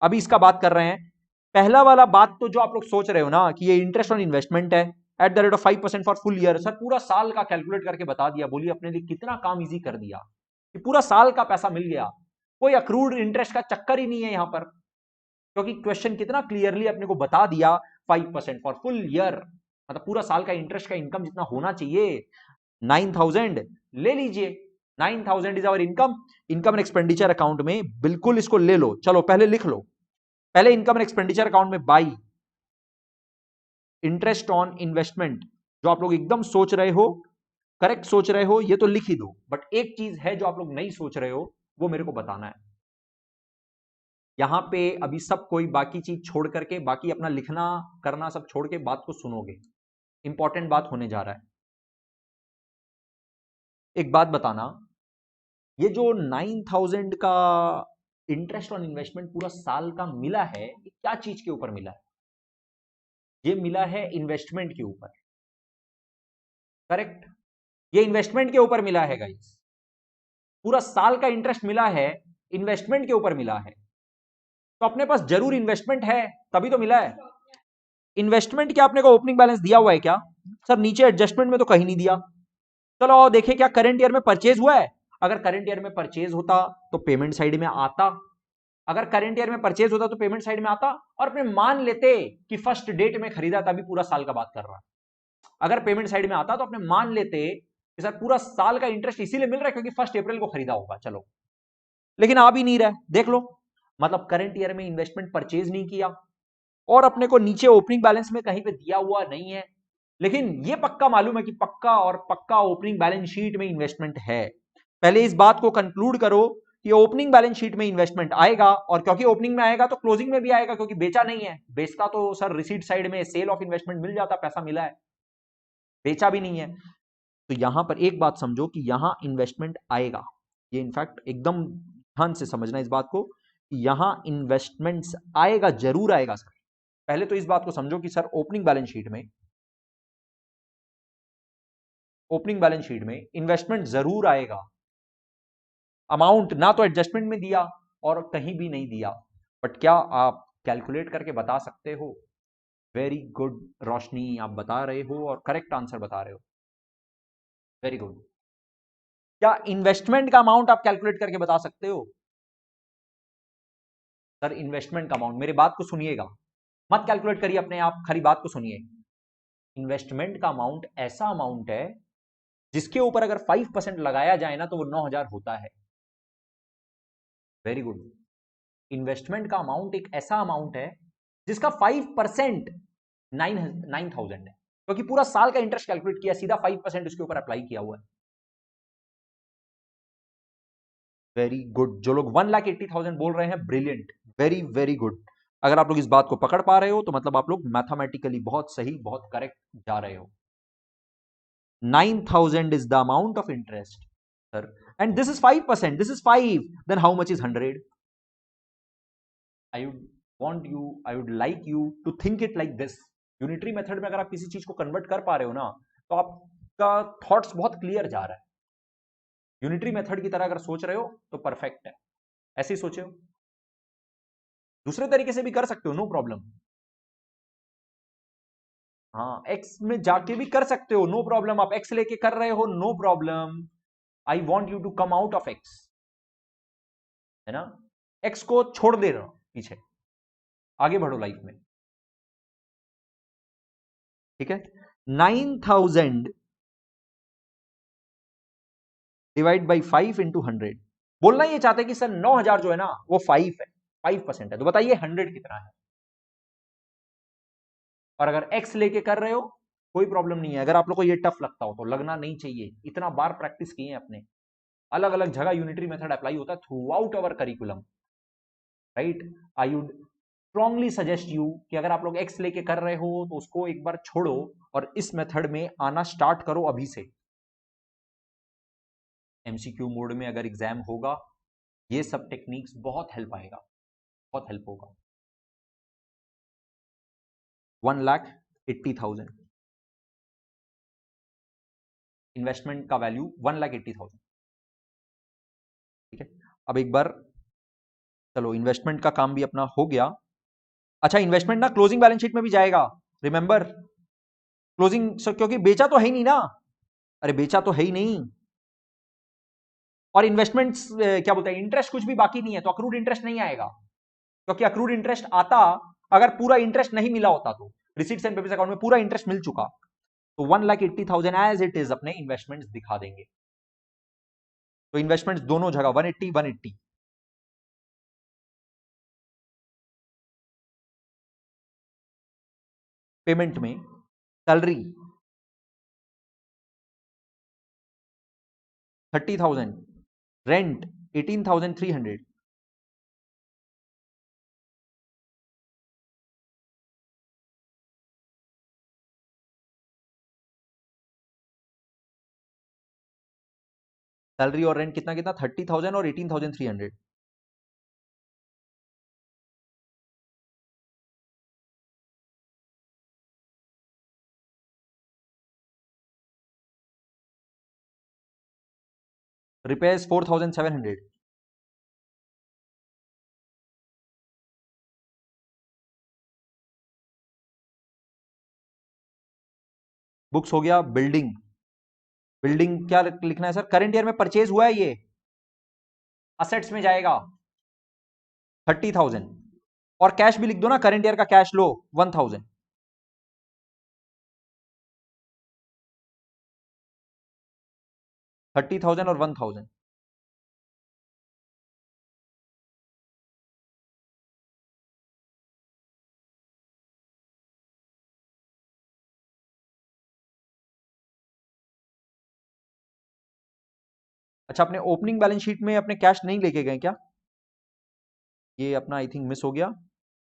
अभी इसका बात कर रहे हैं। पहला वाला बात तो जो आप लोग सोच रहे हो ना कि ये इंटरेस्ट ऑन इन्वेस्टमेंट है eight the rate of 5% for full year, sir पूरा साल का कैलकुलेट करके बता दिया। बोलिए अपने लिए कितना काम इजी कर दिया कि पूरा साल का पैसा मिल गया। कोई अक्रूड इंटरेस्ट का चक्कर ही नहीं है यहां पर, क्योंकि क्वेश्चन कितना क्लियरली अपने को बता दिया 5% फॉर फुल ईयर, मतलब पूरा साल का इंटरेस्ट का इनकम जितना होना चाहिए 9000 ले लीजिए। 9000 is our income. Income and expenditure account में बिल्कुल इसको ले लो। चलो पहले लिख लो, पहले इनकम एंड एक्सपेंडिचर अकाउंट में बाई इंटरेस्ट ऑन इन्वेस्टमेंट, जो आप लोग एकदम सोच रहे हो, करेक्ट सोच रहे हो, ये तो लिख ही दो। बट एक चीज है जो आप लोग नहीं सोच रहे हो, वो मेरे को बताना है। यहां पे अभी सब कोई बाकी चीज छोड़ करके, बाकी अपना लिखना करना सब छोड़ के बात को सुनोगे। इंपॉर्टेंट बात होने जा रहा है। एक बात बताना, ये जो 9000 का इंटरेस्ट ऑन इन्वेस्टमेंट पूरा साल का मिला है, ये क्या चीज के ऊपर मिला है? ये मिला है इन्वेस्टमेंट के ऊपर। करेक्ट, ये इन्वेस्टमेंट के ऊपर मिला है गाइस। पूरा साल का इंटरेस्ट मिला है, इन्वेस्टमेंट के ऊपर मिला है। तो अपने पास जरूर इन्वेस्टमेंट है तभी तो मिला है। इन्वेस्टमेंट क्या अपने को ओपनिंग बैलेंस दिया हुआ है क्या? सर नीचे एडजस्टमेंट में तो कहीं नहीं दिया। चलो आओ देखें क्या करंट ईयर में परचेज हुआ है। अगर करंट ईयर में परचेज होता तो पेमेंट साइड में आता, अगर करंट ईयर में परचेज होता तो पेमेंट साइड में आता, और अपने मान लेते कि फर्स्ट डेट में खरीदा, तभी पूरा साल का बात कर रहा। अगर पेमेंट साइड में आता तो अपने मान लेते कि सर पूरा साल का इंटरेस्ट इसीलिए मिल रहा है क्योंकि 1 अप्रैल को खरीदा होगा। चलो, लेकिन आ भी नहीं रहा है, देख लो। मतलब करंट ईयर में इन्वेस्टमेंट परचेज नहीं किया और अपने को नीचे ओपनिंग बैलेंस में कहीं पे दिया हुआ नहीं है। लेकिन ये पक्का मालूम है कि पक्का और पक्का ओपनिंग बैलेंस शीट में इन्वेस्टमेंट है। पहले इस बात को कंक्लूड करो कि ओपनिंग बैलेंस शीट में इन्वेस्टमेंट आएगा, और क्योंकि ओपनिंग में आएगा तो क्लोजिंग में भी आएगा, क्योंकि बेचा नहीं है। बेचता तो सर रिसीट साइड में सेल ऑफ इन्वेस्टमेंट मिल जाता, पैसा मिला है, बेचा भी नहीं है। तो यहां पर एक बात समझो कि यहां इन्वेस्टमेंट आएगा। ये इनफैक्ट एकदम ध्यान से समझना इस बात को, यहां इन्वेस्टमेंट्स आएगा, जरूर आएगा सर। पहले तो इस बात को समझो कि सर ओपनिंग बैलेंस शीट में इन्वेस्टमेंट जरूर आएगा। अमाउंट ना तो एडजस्टमेंट में दिया और कहीं भी नहीं दिया, बट क्या आप कैलकुलेट करके बता सकते हो? वेरी गुड रोशनी, आप बता रहे हो और करेक्ट आंसर बता रहे हो, वेरी गुड। क्या इन्वेस्टमेंट का अमाउंट आप कैलकुलेट करके बता सकते हो? सर इन्वेस्टमेंट का अमाउंट, मेरी बात को सुनिएगा, मत कैलकुलेट करिए अपने आप, खाली बात को सुनिए। इन्वेस्टमेंट का अमाउंट ऐसा अमाउंट है जिसके ऊपर अगर 5% लगाया जाए ना तो वो 9,000 होता है। Very good. इन्वेस्टमेंट का अमाउंट एक ऐसा अमाउंट है जिसका 5% 9,000 है, क्योंकि पूरा साल का इंटरेस्ट कैलकुलेट किया, सीधा 5% उसके ऊपर अप्लाई किया हुआ है। Very good. जो लोग 1,80,000 बोल रहे हैं, ब्रिलियंट, वेरी वेरी गुड। अगर आप लोग इस बात को पकड़ पा रहे हो तो मतलब आप लोग मैथमेटिकली बहुत सही, बहुत करेक्ट जा रहे हो। 9,000 is the amount of interest, sir, and this is 5%, this is 5, then how much is 100? I would like you to think it like this. Unitary method में अगर आप किसी चीज को कन्वर्ट कर पा रहे हो ना, तो आपका थॉट्स बहुत क्लियर जा रहा है। यूनिटरी मेथड की तरह अगर सोच रहे हो तो परफेक्ट है, ऐसे ही सोचे हो। दूसरे तरीके से भी कर सकते हो, नो प्रॉब्लम। हाँ, एक्स में जाके भी कर सकते हो, नो प्रॉब्लम। आप एक्स लेके कर रहे हो, no problem. I want you to come out of X, है ना? एक्स को छोड़ दे रहा पीछे, आगे बढ़ो लाइफ में, ठीक है? 9,000 डिवाइड बाई 5 इंटू 100। बोलना ये चाहते हैं कि सर 9,000 जो है ना वो 5 है, 5% है, तो बताइए 100 कितना है? और अगर एक्स लेके कर रहे हो कोई प्रॉब्लम नहीं है। अगर आप लोग को ये टफ लगता हो तो लगना नहीं चाहिए, इतना बार प्रैक्टिस किए हैं अपने, अलग अलग जगह यूनिटरी मेथड अप्लाई होता है through out our curriculum, right? I would strongly suggest you कि अगर आप लोग एक्स लेके कर रहे हो तो उसको एक बार छोड़ो और इस मेथड में आना स्टार्ट करो अभी से। एमसीक्यू मोड में अगर एग्जाम होगा, ये सब टेक्निक्स बहुत हेल्प आएगा, बहुत हेल्प होगा। 1,80,000 इन्वेस्टमेंट का वैल्यू 1,80,000, ठीक है? अब एक बार चलो, इन्वेस्टमेंट का काम भी अपना हो गया। अच्छा, इन्वेस्टमेंट ना क्लोजिंग बैलेंस शीट में भी जाएगा, रिमेंबर? क्लोजिंग, क्योंकि बेचा तो है ही नहीं ना, अरे बेचा तो है ही नहीं। और इन्वेस्टमेंट्स क्या बोलते हैं, इंटरेस्ट कुछ भी बाकी नहीं है, तो अक्रूड इंटरेस्ट नहीं आएगा, क्योंकि अक्रूड इंटरेस्ट आता अगर पूरा इंटरेस्ट नहीं मिला होता तो रिसीट्स एंड पेपर्स अकाउंट में पूरा इंटरेस्ट मिल चुका, तो 1,80,000 एज इट इज अपने इन्वेस्टमेंट्स दिखा देंगे। तो इन्वेस्टमेंट्स दोनों जगह 180 180। पेमेंट में सैलरी 30,000, रेंट 18,300, सैलरी और रेंट कितना कितना, 30,000 और 18,300। रिपेयर्स 4,700। बुक्स हो गया। बिल्डिंग, बिल्डिंग क्या लिखना है सर? करंट ईयर में परचेज हुआ है, ये असेट्स में जाएगा 30,000। और कैश भी लिख दो ना, करंट ईयर का कैश लो 1,000। 30,000 और 1,000। अच्छा, अपने ओपनिंग बैलेंस शीट में अपने कैश नहीं लेके गए क्या? ये अपना आई थिंक मिस हो गया।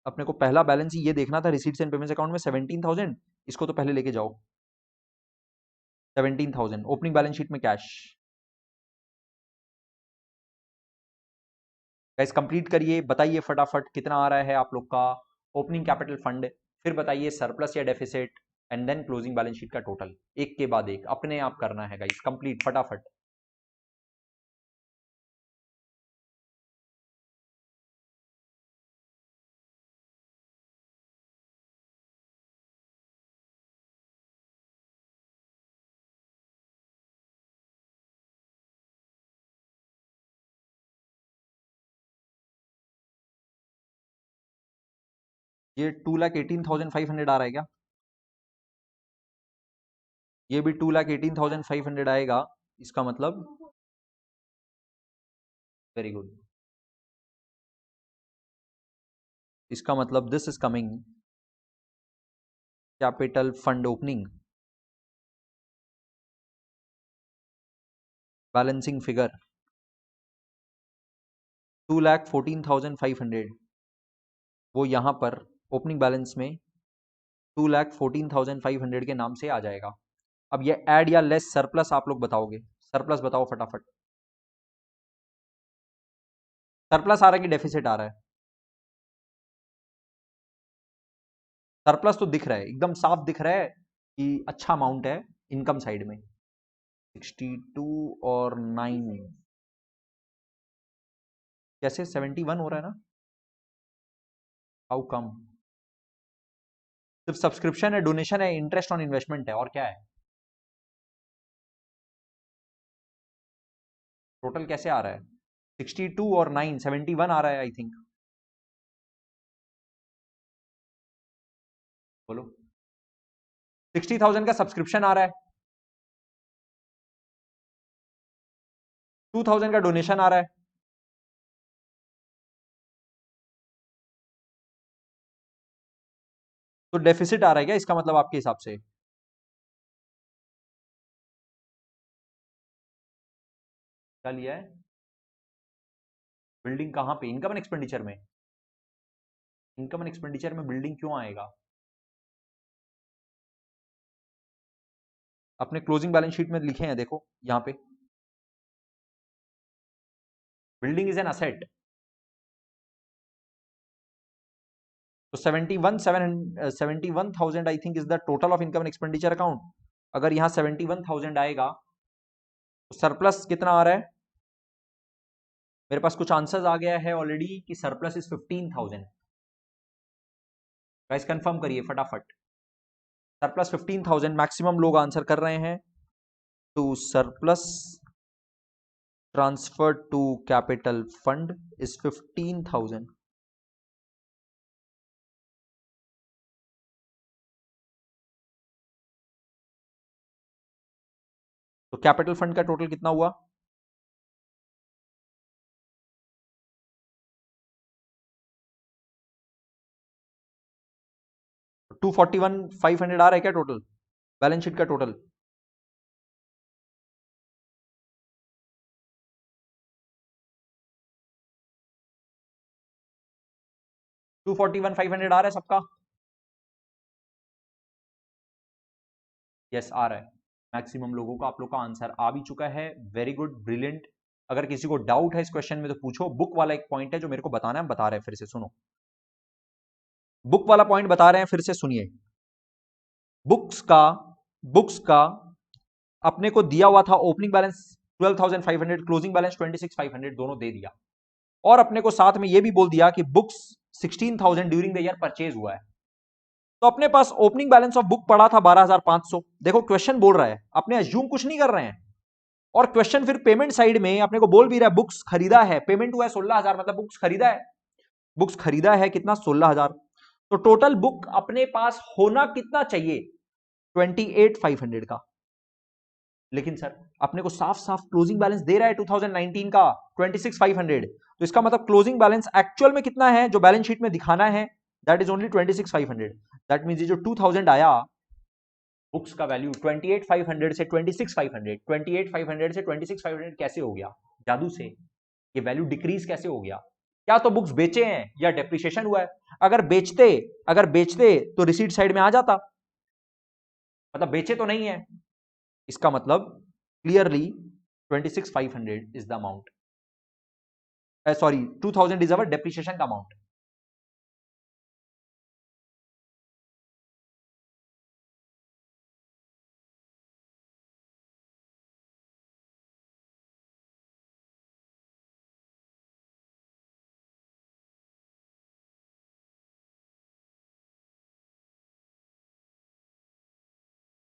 अपने को पहला बैलेंस ही ये देखना था, रिसीट्स एंड पेमेंट्स अकाउंट में 17,000, इसको तो पहले लेके जाओ। 17,000 ओपनिंग बैलेंस शीट में कैश। गाइस कंप्लीट करिए, बताइए फटाफट कितना आ रहा है आप लोग का ओपनिंग कैपिटल फंड, फिर बताइए सरप्लस या deficit, and then closing balance sheet का टोटल। एक के बाद एक अपने आप करना है गाइस, कंप्लीट फटाफट। ये 2,18,500 आ रहा है क्या? ये भी 2,18,500 आएगा, इसका मतलब वेरी गुड। इसका मतलब this is coming capital fund opening balancing figure 2,14,500, वो यहाँ पर ओपनिंग बैलेंस में 2,14,500 के नाम से आ जाएगा। अब ये ऐड या लेस सरप्लस आप लोग बताओगे, सरप्लस बताओ फटाफट। सरप्लस आ रहा है कि डेफिसिट आ रहा है? सरप्लस तो दिख रहा है, एकदम साफ दिख रहा है कि अच्छा अमाउंट है इनकम साइड में। 62 और 9 कैसे 71 हो रहा है ना? How come? सिर्फ सब्सक्रिप्शन है, डोनेशन है, इंटरेस्ट ऑन इन्वेस्टमेंट है, और क्या है? टोटल कैसे आ रहा है? 62 और 9 71 आ रहा है आई थिंक। बोलो। 60,000 का सब्सक्रिप्शन आ रहा है, 2,000 का डोनेशन आ रहा है। तो डेफिसिट आ रहा है क्या इसका मतलब आपके हिसाब से? क्या लिया है? बिल्डिंग कहां पे? इनकम एंड एक्सपेंडिचर में? इनकम एंड एक्सपेंडिचर में बिल्डिंग क्यों आएगा? अपने क्लोजिंग बैलेंस शीट में लिखे हैं, देखो यहां पे, बिल्डिंग इज एन असेट। तो 71,000 I think is the total of income and expenditure account. अगर यहां 71,000 आएगा तो सरप्लस कितना आ रहा है? मेरे पास कुछ आंसर्स आ गया है ऑलरेडी कि सरप्लस इज 15,000। गाइस कंफर्म करिए फटाफट। सरप्लस 15,000 मैक्सिमम लोग आंसर कर रहे हैं। To surplus transfer to capital fund is 15,000। तो कैपिटल फंड का टोटल कितना हुआ? 241,500 आ रहा है क्या टोटल बैलेंस शीट का टोटल? 241,500 आ रहा है सबका? यस आ रहा है। मैक्सिमम लोगों का, आप लोग का आंसर आ भी चुका है। Very good, brilliant. अगर किसी को डाउट है इस क्वेश्चन में तो पूछो। बुक वाला एक पॉइंट है जो मेरे को बताना है, हम बता रहे हैं, फिर से सुनो। बुक वाला पॉइंट बता रहे हैं, फिर से सुनिए। बुक्स का अपने को दिया हुआ था ओपनिंग बैलेंस 12,500, क्लोजिंग बैलेंस 26,500 दोनों दे दिया, और अपने को साथ में यह भी बोल दिया कि books 16,000 during the year purchase हुआ है। तो अपने पास ओपनिंग बैलेंस ऑफ बुक पड़ा था 12,500। देखो क्वेश्चन बोल रहा है, अपने अज्यूम कुछ नहीं कर रहे हैं, और क्वेश्चन फिर पेमेंट साइड में अपने को बोल भी रहा है बुक्स खरीदा है, पेमेंट हुआ है 16,000, मतलब बुक्स खरीदा है। बुक्स खरीदा है कितना? 16,000। तो टोटल बुक अपने पास होना कितना चाहिए? 28,500 का। लेकिन सर अपने को साफ साफ क्लोजिंग बैलेंस दे रहा है 2019 का 26,500। तो इसका मतलब क्लोजिंग बैलेंस एक्चुअल में कितना है जो बैलेंस शीट में दिखाना है? That is only 26,500। That means ये जो 2,000 आया, बुक्स का वैल्यू 28,500 से 26,500, 28,500 से 26,500 कैसे हो गया? जादू से। ये वैल्यू डिक्रीज कैसे हो गया? क्या तो बुक्स बेचे हैं या डेप्रिसिएशन हुआ है? अगर बेचते तो रिसीट साइड में आ जाता, मतलब बेचे तो नहीं है, इसका मतलब clearly 26,500 is the amount, sorry 2,000 is our depreciation का अमाउंट।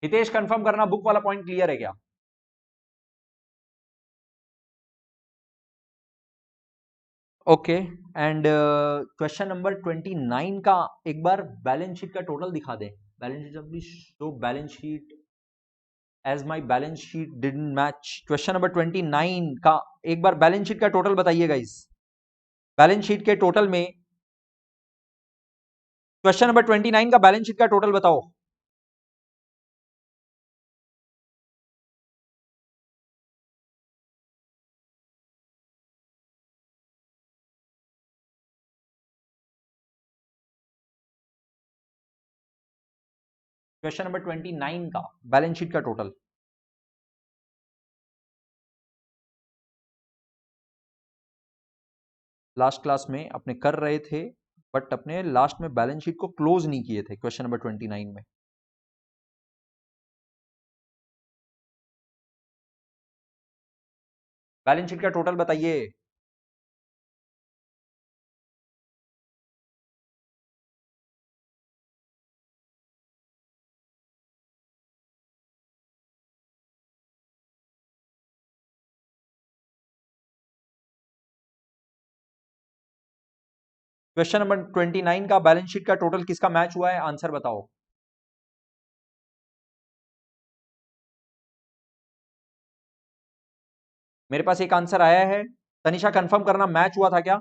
हितेश कंफर्म करना, बुक वाला पॉइंट क्लियर है क्या? ओके। एंड क्वेश्चन नंबर 29 का एक बार बैलेंस शीट का टोटल दिखा दें। Balance sheet please show balance sheet as my balance sheet didn't match. Question number 29 का एक बार बैलेंस शीट का टोटल बताइएगा इस बैलेंस शीट के टोटल में। क्वेश्चन नंबर 29 का बैलेंस शीट का टोटल बताओ। क्वेश्चन नंबर 29 का बैलेंस शीट का टोटल। लास्ट क्लास में अपने कर रहे थे, बट अपने लास्ट में बैलेंस शीट को क्लोज नहीं किए थे क्वेश्चन नंबर 29 में। बैलेंस शीट का टोटल बताइए। क्वेश्चन नंबर 29 का बैलेंस शीट का टोटल किसका मैच हुआ है, आंसर बताओ। मेरे पास एक आंसर आया है, तनिषा कंफर्म करना मैच हुआ था क्या?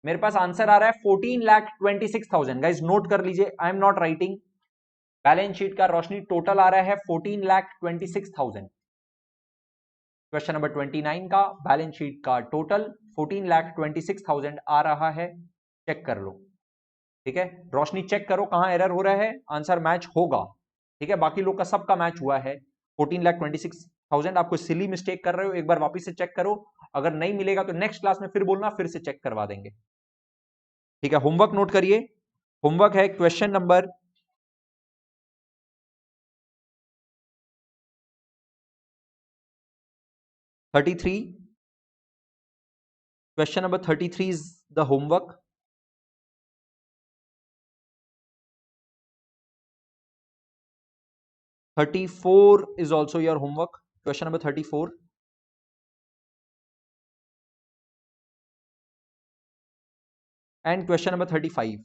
मेरे पास आंसर आ रहा है 14,26,000। गाइज नोट कर लीजिए, I am not writing. Balance sheet का रोशनी टोटल आ रहा है 14,26,000। क्वेश्चन नंबर 29 का बैलेंस शीट का टोटल 14,26,000 आ रहा है। चेक कर लो, ठीक है। रोशनी चेक करो कहां एरर हो रहा है, आंसर मैच होगा, ठीक है। बाकी लोग का सबका मैच हुआ है। 14,26,000 आप कोई सिली मिस्टेक कर रहे हो, एक बार वापस से चेक करो। अगर नहीं मिलेगा तो नेक्स्ट क्लास में फिर बोलना, फिर से चेक करवा देंगे, ठीक है। होमवर्क नोट करिए। होमवर्क है question number 33। Question number 33 is the homework. 34 is also your homework. Question number 34. And question number 35.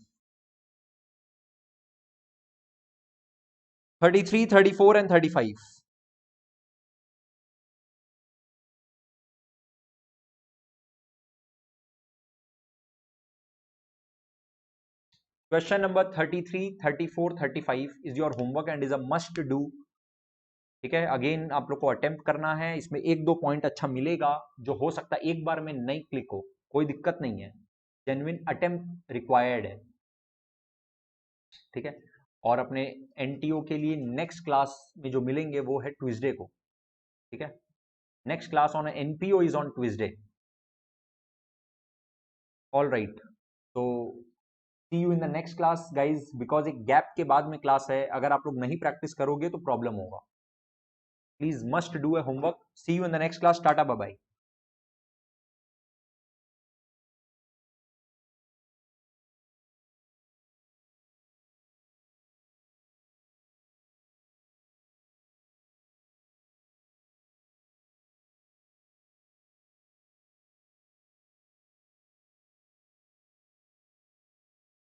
33, 34 and 35. Question number 33, 34, 35 is your homework and is a must do. ठीक है, again आप लोग को attempt करना है। इसमें एक दो पॉइंट अच्छा मिलेगा जो हो सकता है एक बार में नहीं क्लिक हो, कोई दिक्कत नहीं है, जेन्युइन अटेम्प्ट रिक्वायर्ड है, ठीक है। और अपने एनटीओ के लिए नेक्स्ट क्लास में जो मिलेंगे वो है ट्यूसडे को, ठीक है। Next class on NPO is on Tuesday. All right, तो see you in the next class guys, because एक गैप के बाद में क्लास है, अगर आप लोग नहीं प्रैक्टिस करोगे तो प्रॉब्लम होगा। Please must do a homework. See you in the next class. Ta-ta bye bye.